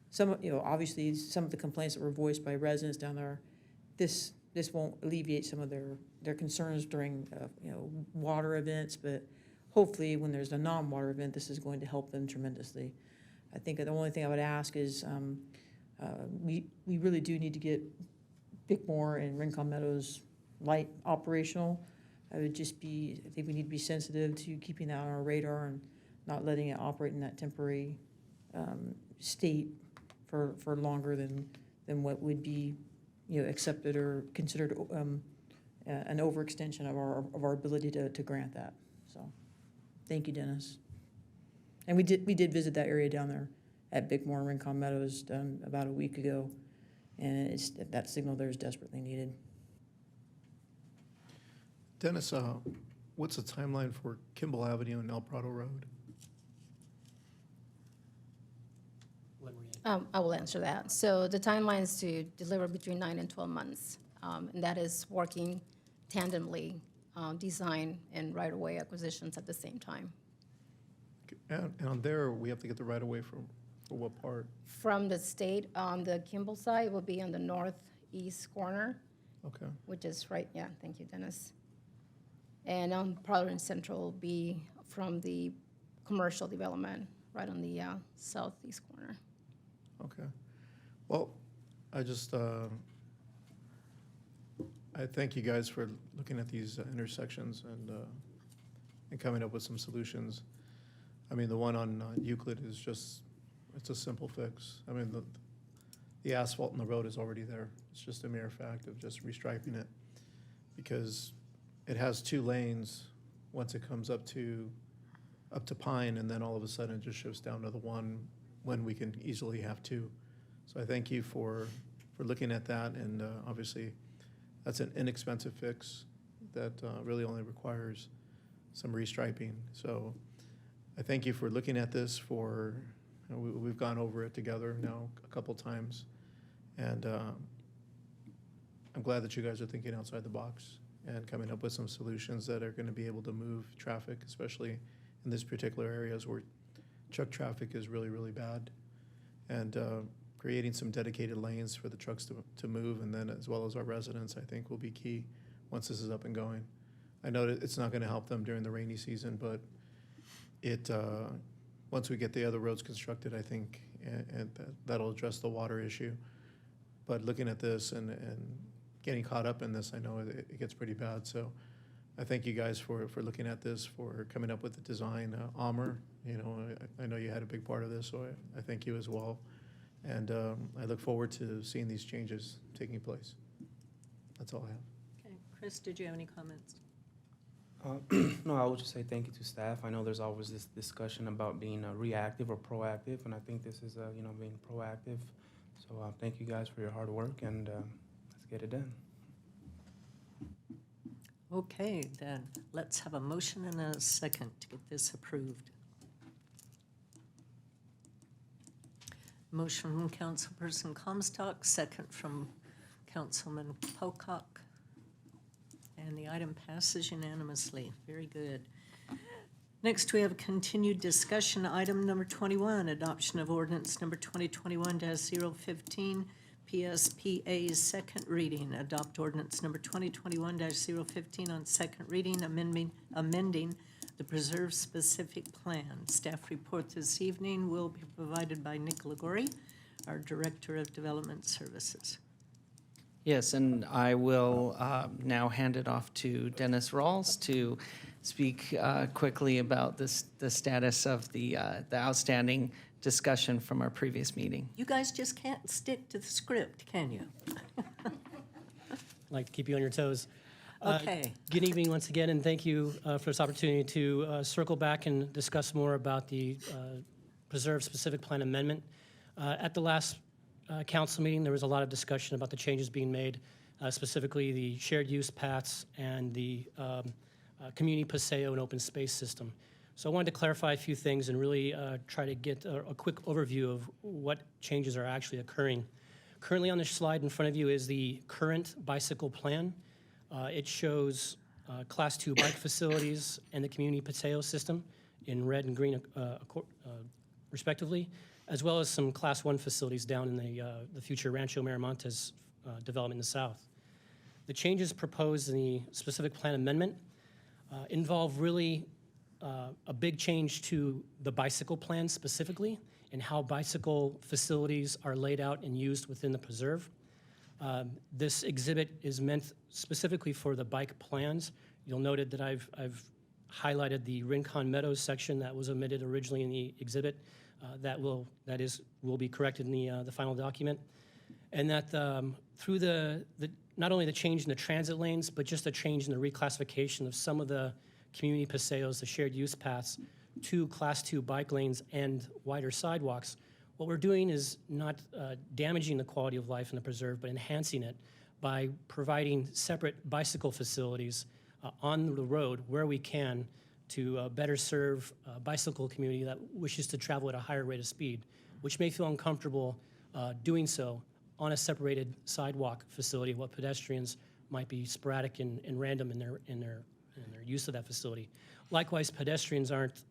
Some, obviously some of the complaints that were voiced by residents down there, this won't alleviate some of their concerns during water events, but hopefully when there's a non-water event, this is going to help them tremendously. I think the only thing I would ask is We really do need to get Bickmore and Rincon Meadows light operational. I think we need to be sensitive to keeping that on our radar and not letting it operate in that temporary state for longer than what would be, accepted or considered an overextension of our ability to grant that. So, thank you, Dennis. And we did visit that area down there at Bickmore and Rincon Meadows about a week ago, and that signal there is desperately needed. Dennis, what's the timeline for Kimball Avenue and El Prado Road? I will answer that. So the timeline is to deliver between 9 and 12 months, and that is working tandemly, design and right-of-way acquisitions at the same time. And on there, we have to get the right-of-way for what part? From the state, on the Kimball side, it will be on the northeast corner, Okay. which is right, yeah, thank you, Dennis. And on Providence Central will be from the commercial development, right on the southeast corner. Okay. Well, I just, I thank you guys for looking at these intersections and coming up with some solutions. I mean, the one on Euclid is just, it's a simple fix. I mean, the asphalt in the road is already there. It's just a mere fact of just restriping it, because it has 2 lanes once it comes up to Pine, and then all of a sudden it just shifts down to the one when we can easily have 2. So I thank you for looking at that, and obviously that's an inexpensive fix that really only requires some restriping. So I thank you for looking at this. We've gone over it together now a couple times, and I'm glad that you guys are thinking outside the box and coming up with some solutions that are going to be able to move traffic, especially in this particular areas where truck traffic is really, really bad. And creating some dedicated lanes for the trucks to move, and then as well as our residents, I think will be key once this is up and going. I know that it's not going to help them during the rainy season, but once we get the other roads constructed, I think, and that'll address the water issue. But looking at this and getting caught up in this, I know it gets pretty bad. So I thank you guys for looking at this, for coming up with the design. Amr, I know you had a big part of this, so I thank you as well. And I look forward to seeing these changes taking place. That's all I have. Okay, Chris, did you have any comments? No, I would just say thank you to staff. I know there's always this discussion about being reactive or proactive, and I think this is, being proactive. So thank you guys for your hard work, and let's get it done. Okay, then let's have a motion and a second to get this approved. Motion from Councilperson Comstock, second from Councilman Pocock. And the item passes unanimously. Very good. Next, we have continued discussion, item number 21, adoption of ordinance number 2021-015, PSPA's second reading. Adopt ordinance number 2021-015 on second reading, amending the preserve-specific plan. Staff report this evening will be provided by Nick Liguori, our Director of Development Services. Yes, and I will now hand it off to Dennis Rawls to speak quickly about the status of the outstanding discussion from our previous meeting. You guys just can't stick to the script, can you? I'd like to keep you on your toes. Okay. Good evening once again, and thank you for this opportunity to circle back and discuss more about the Preserve Specific Plan Amendment. At the last council meeting, there was a lot of discussion about the changes being made, specifically the shared use paths and the community paseo and open space system. So I wanted to clarify a few things and really try to get a quick overview of what changes are actually occurring. Currently on this slide in front of you is the current bicycle plan. It shows Class 2 bike facilities and the community paseo system in red and green respectively, as well as some Class 1 facilities down in the future Rancho Miramontes development in the south. The changes proposed in the specific plan amendment involve really a big change to the bicycle plan specifically and how bicycle facilities are laid out and used within the preserve. This exhibit is meant specifically for the bike plans. You'll note that I've highlighted the Rincon Meadows section that was omitted originally in the exhibit. That will be corrected in the final document. And that through not only the change in the transit lanes, but just a change in the reclassification of some of the community paseos, the shared use paths, to Class 2 bike lanes and wider sidewalks, what we're doing is not damaging the quality of life in the preserve, but enhancing it by providing separate bicycle facilities on the road where we can to better serve a bicycle community that wishes to travel at a higher rate of speed, which may feel uncomfortable doing so on a separated sidewalk facility, what pedestrians might be sporadic and random in their use of that facility. Likewise, pedestrians aren't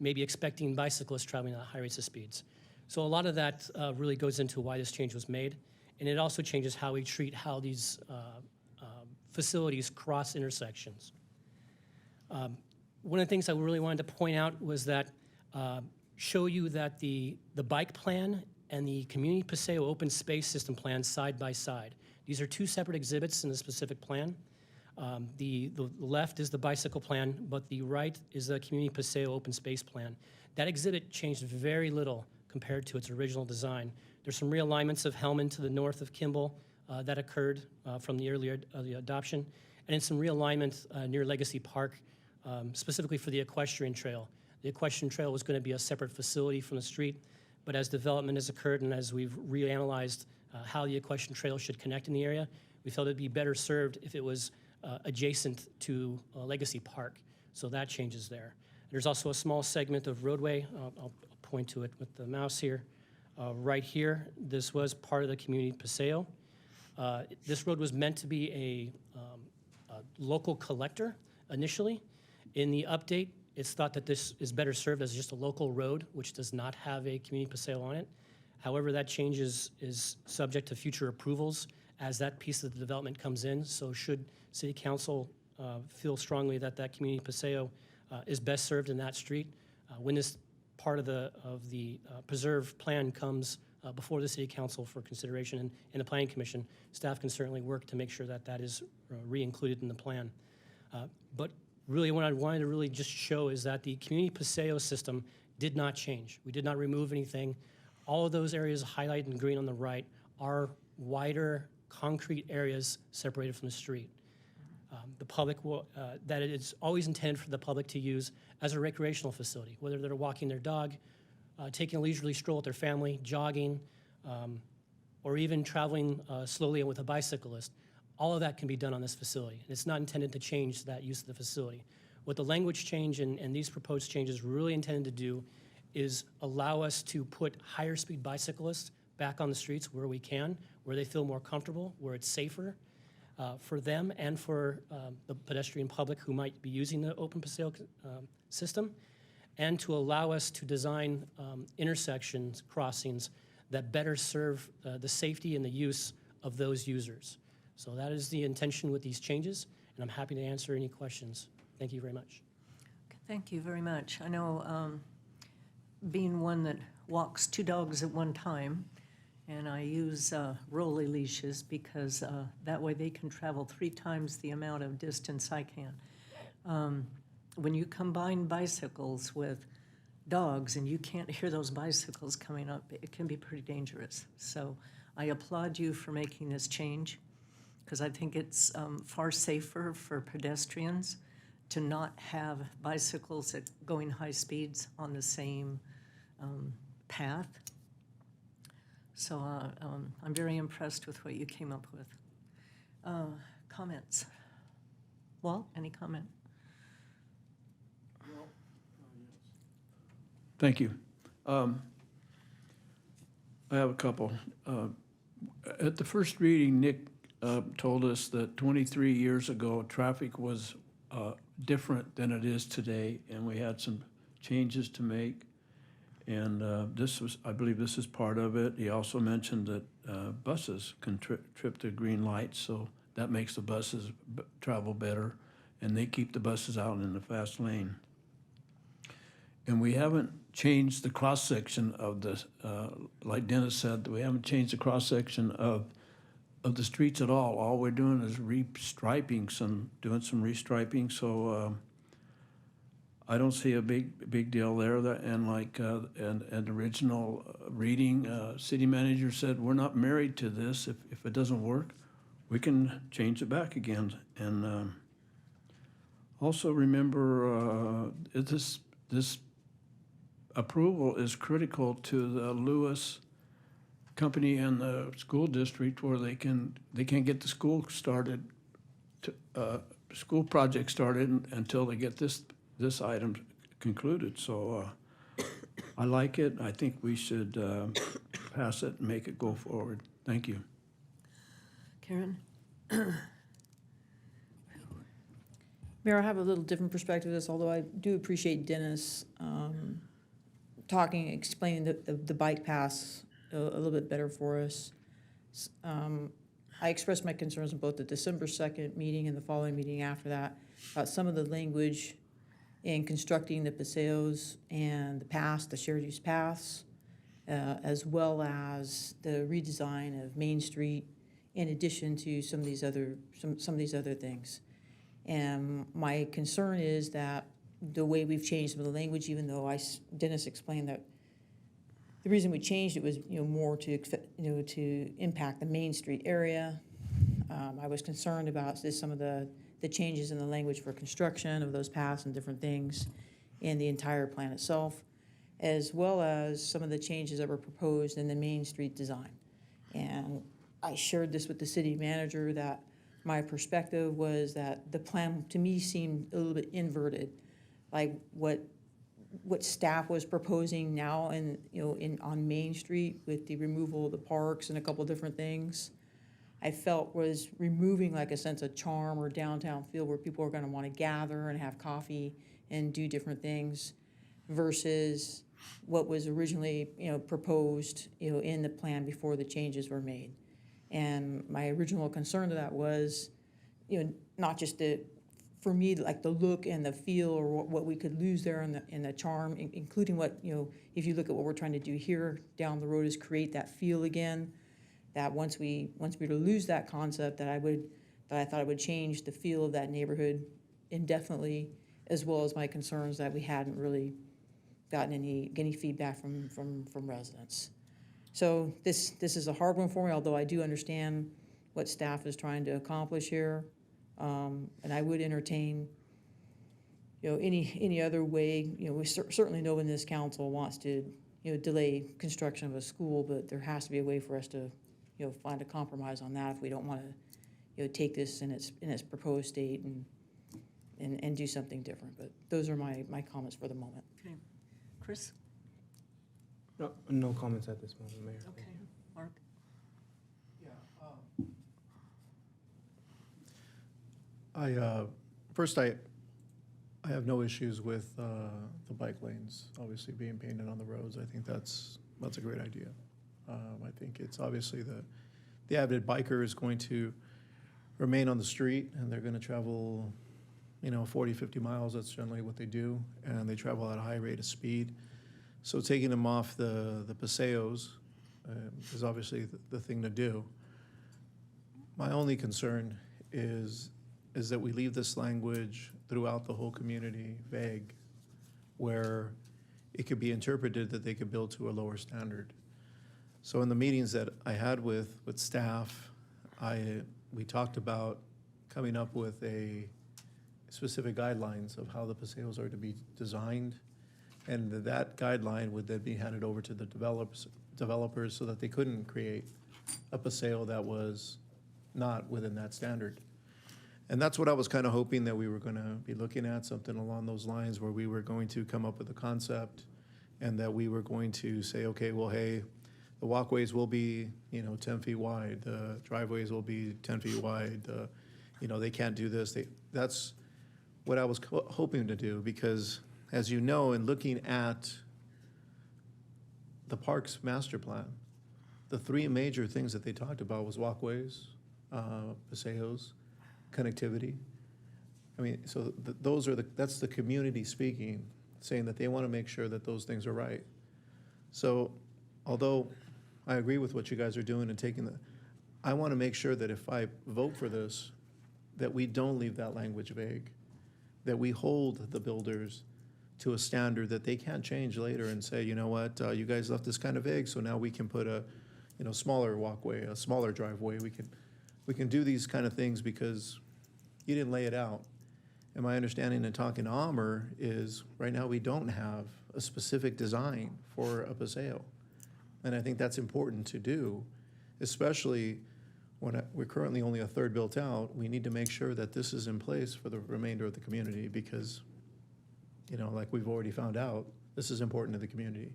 maybe expecting bicyclists traveling at high rates of speeds. So a lot of that really goes into why this change was made, and it also changes how we treat how these facilities cross intersections. One of the things I really wanted to point out was that show you that the bike plan and the community paseo open space system plan side by side. These are two separate exhibits in the specific plan. The left is the bicycle plan, but the right is the community paseo open space plan. That exhibit changed very little compared to its original design. There's some realignments of Hellman to the north of Kimball that occurred from the earlier the adoption, and then some realignment near Legacy Park, specifically for the Equestrian Trail. The Equestrian Trail was going to be a separate facility from the street, but as development has occurred and as we've reanalyzed how the Equestrian Trail should connect in the area, we felt it'd be better served if it was adjacent to Legacy Park. So that changes there. There's also a small segment of roadway. I'll point to it with the mouse here. Right here, this was part of the community paseo. This road was meant to be a local collector initially. In the update, it's thought that this is better served as just a local road, which does not have a community paseo on it. However, that change is subject to future approvals as that piece of the development comes in. So should City Council feel strongly that that community paseo is best served in that street, when this part of the preserve plan comes before the City Council for consideration and the Planning Commission, staff can certainly work to make sure that that is re-included in the plan. But really what I wanted to really just show is that the community paseo system did not change. We did not remove anything. All of those areas highlighted in green on the right are wider concrete areas separated from the street. The public will, that it is always intended for the public to use as a recreational facility, whether they're walking their dog, taking a leisurely stroll with their family, jogging, or even traveling slowly with a bicyclist. All of that can be done on this facility. And it's not intended to change that use of the facility. What the language change and these proposed changes really intended to do is allow us to put higher speed bicyclists back on the streets where we can, where they feel more comfortable, where it's safer for them and for the pedestrian public who might be using the open paseo system, and to allow us to design intersections, crossings that better serve the safety and the use of those users. So that is the intention with these changes, and I'm happy to answer any questions. Thank you very much. Thank you very much. I know being one that walks two dogs at one time, and I use rolly leashes because that way they can travel 3 times the amount of distance I can. When you combine bicycles with dogs and you can't hear those bicycles coming up, it can be pretty dangerous. So I applaud you for making this change, because I think it's far safer for pedestrians to not have bicycles going high speeds on the same path. So I'm very impressed with what you came up with. Comments? Walt, any comment? Thank you. I have a couple. At the first reading, Nick told us that 23 years ago, traffic was different than it is today, and we had some changes to make. And I believe this is part of it. He also mentioned that buses can trip the green lights, so that makes the buses travel better. and they keep the buses out in the fast lane. And we haven't changed the cross-section of the, like Dennis said, we haven't changed the cross-section of the streets at all. All we're doing is doing some restriping, so I don't see a big deal there. And like an original reading, city manager said, we're not married to this. If it doesn't work, we can change it back again. And also remember, this approval is critical to the Lewis company and the school district, where they can't get the school started, school project started until they get this item concluded. So I like it. I think we should pass it and make it go forward. Thank you. Karen? Mayor, I have a little different perspective of this, although I do appreciate Dennis explaining the bike paths a little bit better for us. I expressed my concerns in both the December 2nd meeting and the following meeting after that about some of the language in constructing the paseos and the paths, the shared use paths, as well as the redesign of Main Street, in addition to some of these other things. And my concern is that the way we've changed some of the language, even though Dennis explained that the reason we changed it was, more to impact the Main Street area. I was concerned about some of the changes in the language for construction of those paths and different things in the entire plan itself, as well as some of the changes that were proposed in the Main Street design. And I shared this with the city manager, that my perspective was that the plan to me seemed a little bit inverted, like what staff was proposing now on Main Street with the removal of the parks and a couple different things, I felt was removing like a sense of charm or downtown feel where people are going to want to gather and have coffee and do different things, versus what was originally proposed in the plan before the changes were made. And my original concern to that was not just for me, like the look and the feel, or what we could lose there in the charm, including what, if you look at what we're trying to do here down the road, is create that feel again, that once we were to lose that concept, that I thought it would change the feel of that neighborhood indefinitely, as well as my concerns that we hadn't really gotten any feedback from residents. So this is a hard one for me, although I do understand what staff is trying to accomplish here. And I would entertain, any other way. We certainly know when this council wants to, delay construction of a school, but there has to be a way for us to, find a compromise on that if we don't want to, take this in its proposed state and do something different. But those are my comments for the moment. Okay. Chris? No comments at this moment, Mayor. Okay. Mark? First, I have no issues with the bike lanes obviously being painted on the roads. I think that's a great idea. I think it's obviously the avid biker is going to remain on the street, and they're going to travel 40, 50 miles. That's generally what they do, and they travel at a high rate of speed. So taking them off the paseos is obviously the thing to do. My only concern is that we leave this language throughout the whole community vague, where it could be interpreted that they could build to a lower standard. So in the meetings that I had with staff, we talked about coming up with a specific guidelines of how the paseos are to be designed, and that guideline would then be handed over to the developers so that they couldn't create a paseo that was not within that standard. And that's what I was kind of hoping that we were going to be looking at, something along those lines, where we were going to come up with a concept, and that we were going to say, okay, well, hey, the walkways will be 10 feet wide, the driveways will be 10 feet wide, they can't do this. That's what I was hoping to do, because as you know, in looking at the parks master plan, the three major things that they talked about was walkways, paseos, connectivity. I mean, so that's the community speaking, saying that they want to make sure that those things are right. So although I agree with what you guys are doing and I want to make sure that if I vote for this, that we don't leave that language vague, that we hold the builders to a standard that they can't change later and say, you know what, you guys left this kind of vague, so now we can put a, smaller walkway, a smaller driveway. We can do these kind of things because you didn't lay it out. And my understanding in talking to Amer is right now we don't have a specific design for a paseo. And I think that's important to do, especially when we're currently only a third built out. We need to make sure that this is in place for the remainder of the community because, like we've already found out, this is important to the community.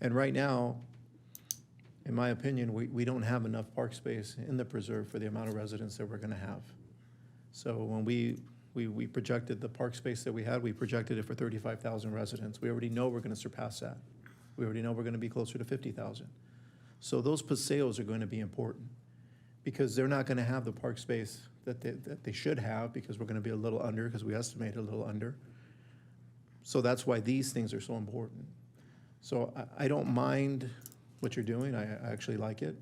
And right now, in my opinion, we don't have enough park space in the preserve for the amount of residents that we're gonna have. So when we projected the park space that we had, we projected it for 35,000 residents. We already know we're gonna surpass that. We already know we're gonna be closer to 50,000. So those paseos are going to be important because they're not gonna have the park space that they should have because we're gonna be a little under, because we estimate a little under. So that's why these things are so important. So I don't mind what you're doing, I actually like it.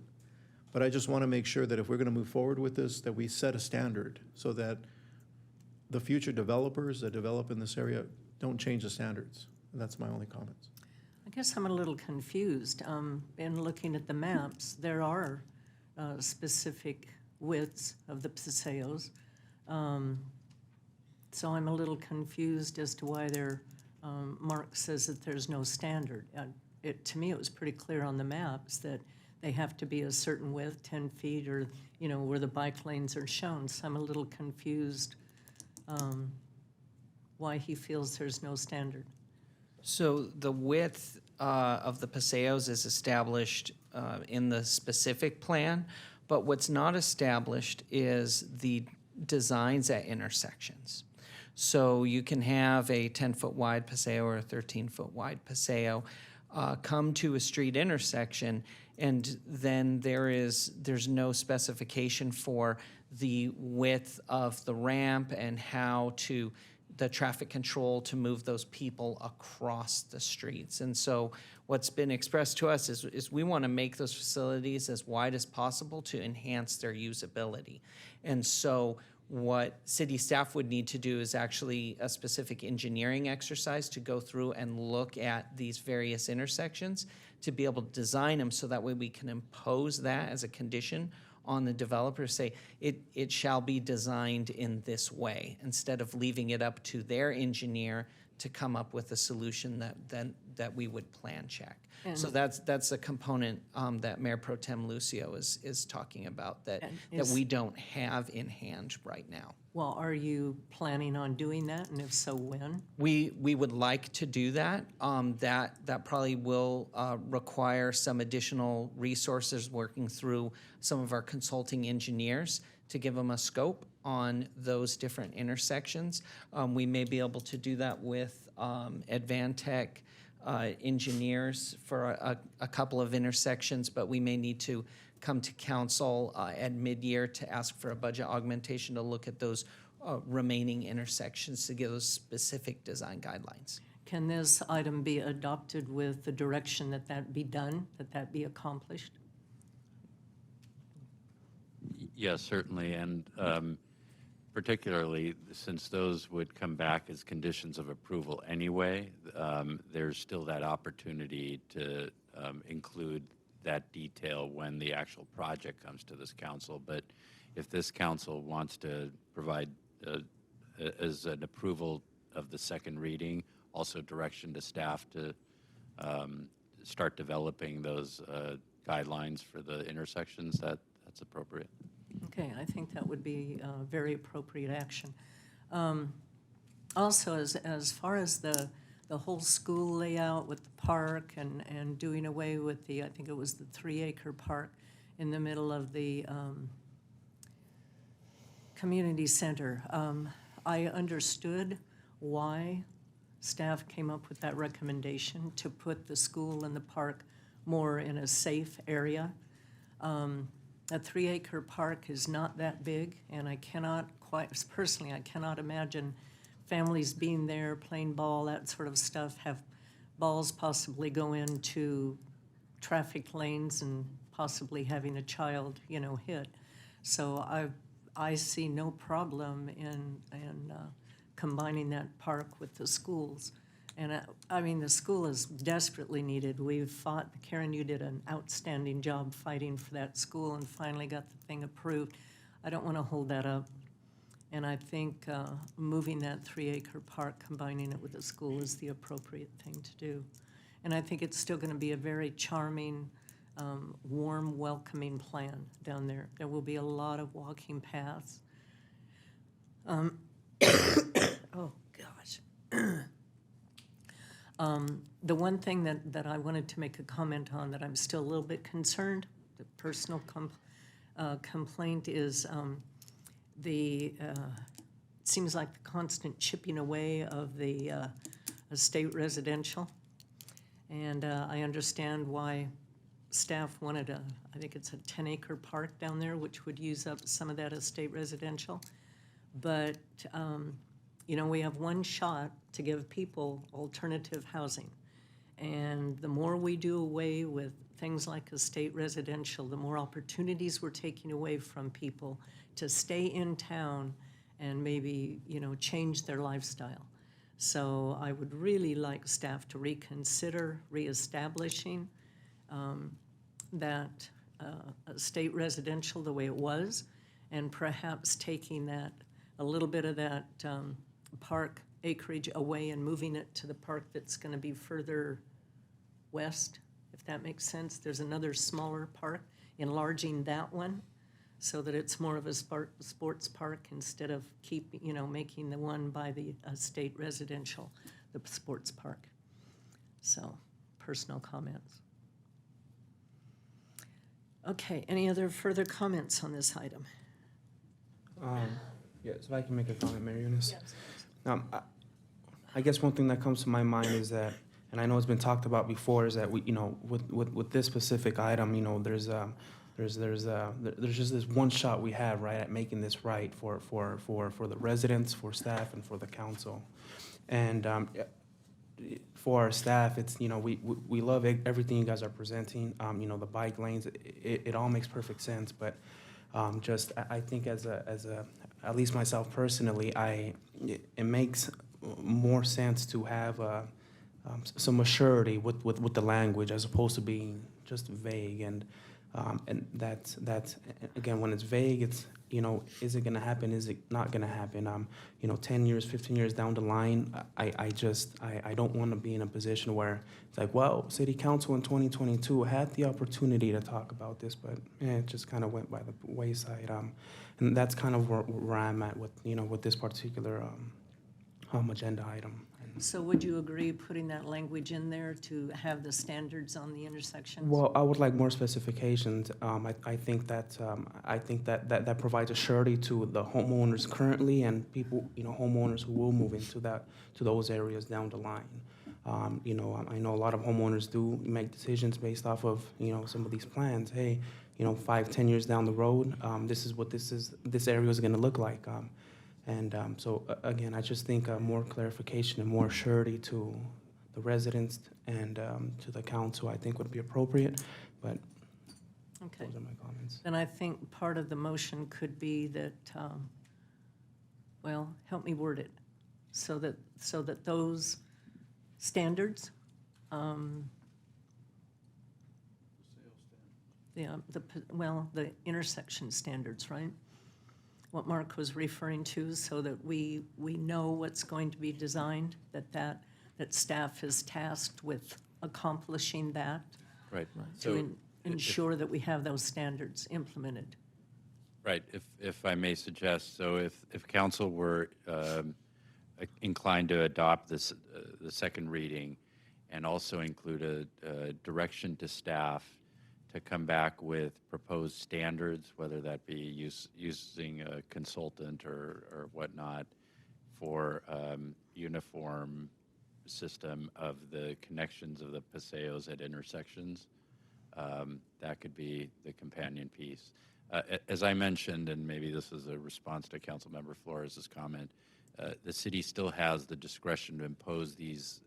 But I just wanna make sure that if we're gonna move forward with this, that we set a standard so that the future developers that develop in this area don't change the standards. And that's my only comments. I guess I'm a little confused. In looking at the maps, there are specific widths of the paseos. So I'm a little confused as to why Mark says that there's no standard. To me, it was pretty clear on the maps that they have to be a certain width, 10 feet, or, where the bike lanes are shown. So I'm a little confused why he feels there's no standard. So the width of the paseos is established in the specific plan, but what's not established is the designs at intersections. So you can have a 10-foot wide paseo or a 13-foot wide paseo come to a street intersection, and then there's no specification for the width of the ramp and the traffic control to move those people across the streets. And so what's been expressed to us is we want to make those facilities as wide as possible to enhance their usability. And so what city staff would need to do is actually a specific engineering exercise to go through and look at these various intersections to be able to design them so that way we can impose that as a condition on the developer, say it shall be designed in this way, instead of leaving it up to their engineer to come up with a solution that we would plan check. So that's a component that Mayor Pro Tem Lucio is talking about that we don't have in hand right now. Well, are you planning on doing that, and if so, when? We would like to do that. That probably will require some additional resources working through some of our consulting engineers to give them a scope on those different intersections. We may be able to do that with Advantech engineers for a couple of intersections, but we may need to come to council at mid-year to ask for a budget augmentation to look at those remaining intersections to give those specific design guidelines. Can this item be adopted with the direction that be done, that be accomplished? Yes, certainly, and particularly since those would come back as conditions of approval anyway, there's still that opportunity to include that detail when the actual project comes to this council. But if this council wants to provide as an approval of the second reading, also direction to staff to start developing those guidelines for the intersections, that's appropriate. Okay, I think that would be very appropriate action. Also, as far as the whole school layout with the park and doing away with I think it was the 3-acre park in the middle of the community center. I understood why staff came up with that recommendation to put the school and the park more in a safe area. a 3-acre park is not that big, and I cannot personally, I cannot imagine families being there, playing ball, that sort of stuff, have balls possibly go into traffic lanes and possibly having a child, hit. So I see no problem in combining that park with the schools. And I mean, the school is desperately needed. We've fought, Karen, you did an outstanding job fighting for that school and finally got the thing approved. I don't want to hold that up. And I think moving that 3-acre park, combining it with the school is the appropriate thing to do. And I think it's still going to be a very charming, warm, welcoming plan down there. There will be a lot of walking paths. Oh, gosh. The one thing that I wanted to make a comment on that I'm still a little bit concerned, the personal complaint is it seems like the constant chipping away of the estate residential. And I understand why staff wanted I think it's a 10-acre park down there, which would use up some of that estate residential. But, we have one shot to give people alternative housing. And the more we do away with things like estate residential, the more opportunities we're taking away from people to stay in town and maybe, change their lifestyle. So I would really like staff to reconsider reestablishing that estate residential the way it was, and perhaps taking a little bit of that park acreage away and moving it to the park that's going to be further west, if that makes sense. There's another smaller park, enlarging that one so that it's more of a sports park instead of making the one by the estate residential the sports park. So, personal comments. Okay, any other further comments on this item? Yes, if I can make a comment, Mayor Eunice. Yes. I guess one thing that comes to my mind is that, and I know it's been talked about before, is that we, with this specific item, there's just this one shot we have, right, at making this right for the residents, for staff, and for the council. And for our staff, it's, we love everything you guys are presenting. The bike lanes, it all makes perfect sense. But I think as at least myself personally, it makes more sense to have some assurity with the language as opposed to being just vague. And that's again, when it's vague, it's, is it going to happen? Is it not going to happen? 10 years, 15 years down the line, I don't want to be in a position where it's like, well, City Council in 2022 had the opportunity to talk about this, but it just kind of went by the wayside. And that's kind of where I'm at with this particular agenda item. So would you agree putting that language in there to have the standards on the intersections? Well, I would like more specifications. I think that provides a surety to the homeowners currently and people, homeowners who will move into those areas down the line. I know a lot of homeowners do make decisions based off of, some of these plans. Hey, 5-10 years down the road, this is what this area is going to look like. So again, I just think more clarification and more surety to the residents and to the council, I think would be appropriate, but okay. Those are my comments. Then I think part of the motion could be that, help me word it, so that those standards, the intersection standards, right? What Mark was referring to, so that we know what's going to be designed, that staff is tasked with accomplishing that. Right. To ensure that we have those standards implemented. Right. If I may suggest, so if council were inclined to adopt this the second reading, and also include a direction to staff to come back with proposed standards, whether that be using a consultant or whatnot, for uniform system of the connections of the paseos at intersections. That could be the companion piece. As I mentioned, and maybe this is a response to Councilmember Flores' comment, the city still has the discretion to impose these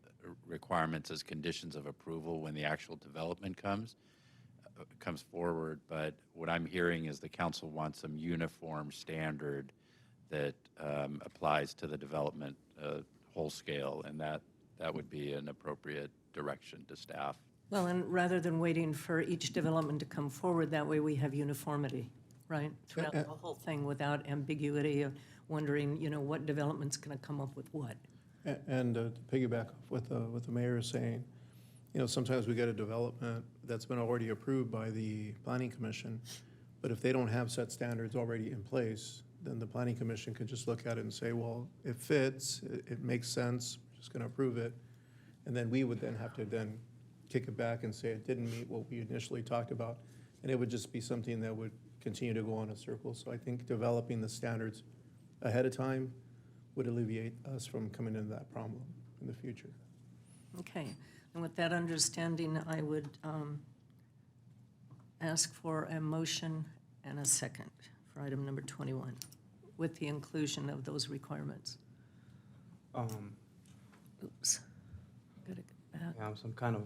requirements as conditions of approval when the actual development comes forward. But what I'm hearing is the council wants some uniform standard that applies to the development whole scale, and that would be an appropriate direction to staff. Well, and rather than waiting for each development to come forward, that way we have uniformity, right? Throughout the whole thing without ambiguity of wondering, what development's going to come up with what. And to piggyback what the mayor is saying, sometimes we get a development that's been already approved by the planning commission, but if they don't have set standards already in place, then the planning commission could just look at it and say, well, it fits, it makes sense, we're just going to approve it. And then we would then have to then kick it back and say it didn't meet what we initially talked about. And it would just be something that would continue to go on in circles. So I think developing the standards ahead of time would alleviate us from coming into that problem in the future. Okay, and with that understanding, I would ask for a motion and a second for item number 21, with the inclusion of those requirements. Oops, gotta get back. Yeah, some kind of,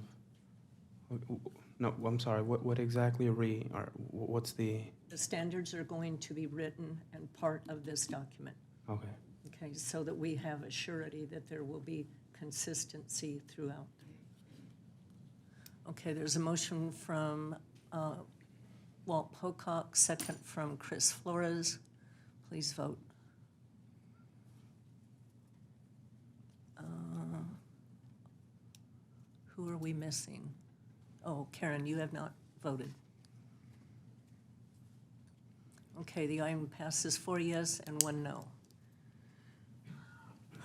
no, I'm sorry, what exactly or what's the? The standards are going to be written and part of this document. Okay. Okay, so that we have a surety that there will be consistency throughout. Okay, there's a motion from Walt Pocock, second from Chris Flores. Please vote. Who are we missing? Oh, Karen, you have not voted. Okay, the item passes 4 yes and 1 no.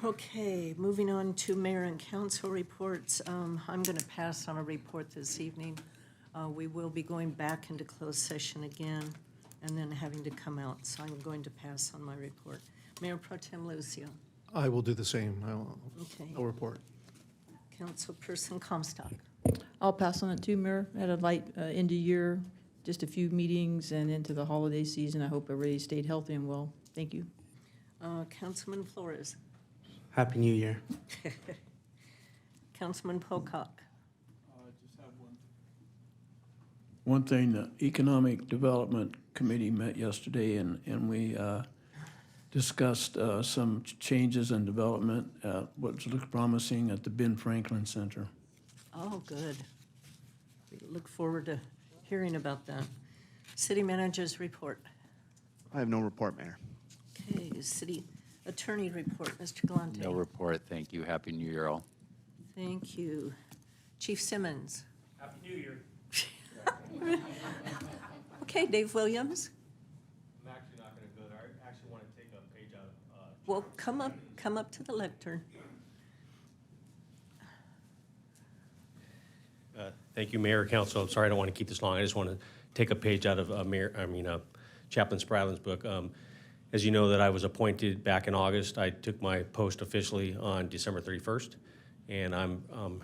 Okay, moving on to mayor and council reports. I'm going to pass on a report this evening. We will be going back into closed session again and then having to come out, so I'm going to pass on my report. Mayor Pro Tem Lucio. I will do the same. Okay. I'll report. Councilperson Comstock. I'll pass on it too, Mayor. Had a light end of year, just a few meetings and into the holiday season. I hope everybody stayed healthy and well. Thank you. Councilman Flores. Happy New Year. Councilman Pocock. Just have one thing, the Economic Development Committee met yesterday, and we discussed some changes in development, what looks promising at the Ben Franklin Center. Oh, good. We look forward to hearing about that. City manager's report. I have no report, Mayor. Okay, city attorney report, Mr. Galante. No report, thank you. Happy New Year all. Thank you. Chief Simmons. Happy New Year. Okay, Dave Williams. I'm actually not going to go there. I actually want to take a page out of. Well, come up to the lectern. Thank you, Mayor, Council. I'm sorry, I don't want to keep this long. I just want to take a page out of Chaplain Spradlin's book. As you know, that I was appointed back in August. I took my post officially on December 31st, and I'm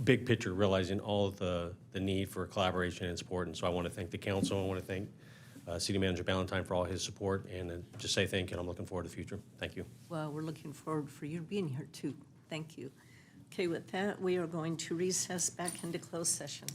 big picture realizing all of the need for collaboration and support. And so I want to thank the council. I want to thank City Manager Ballantyne for all his support, and just say thank you. And I'm looking forward to the future. Thank you. Well, we're looking forward for you being here too. Thank you. Okay, with that, we are going to recess back into closed session.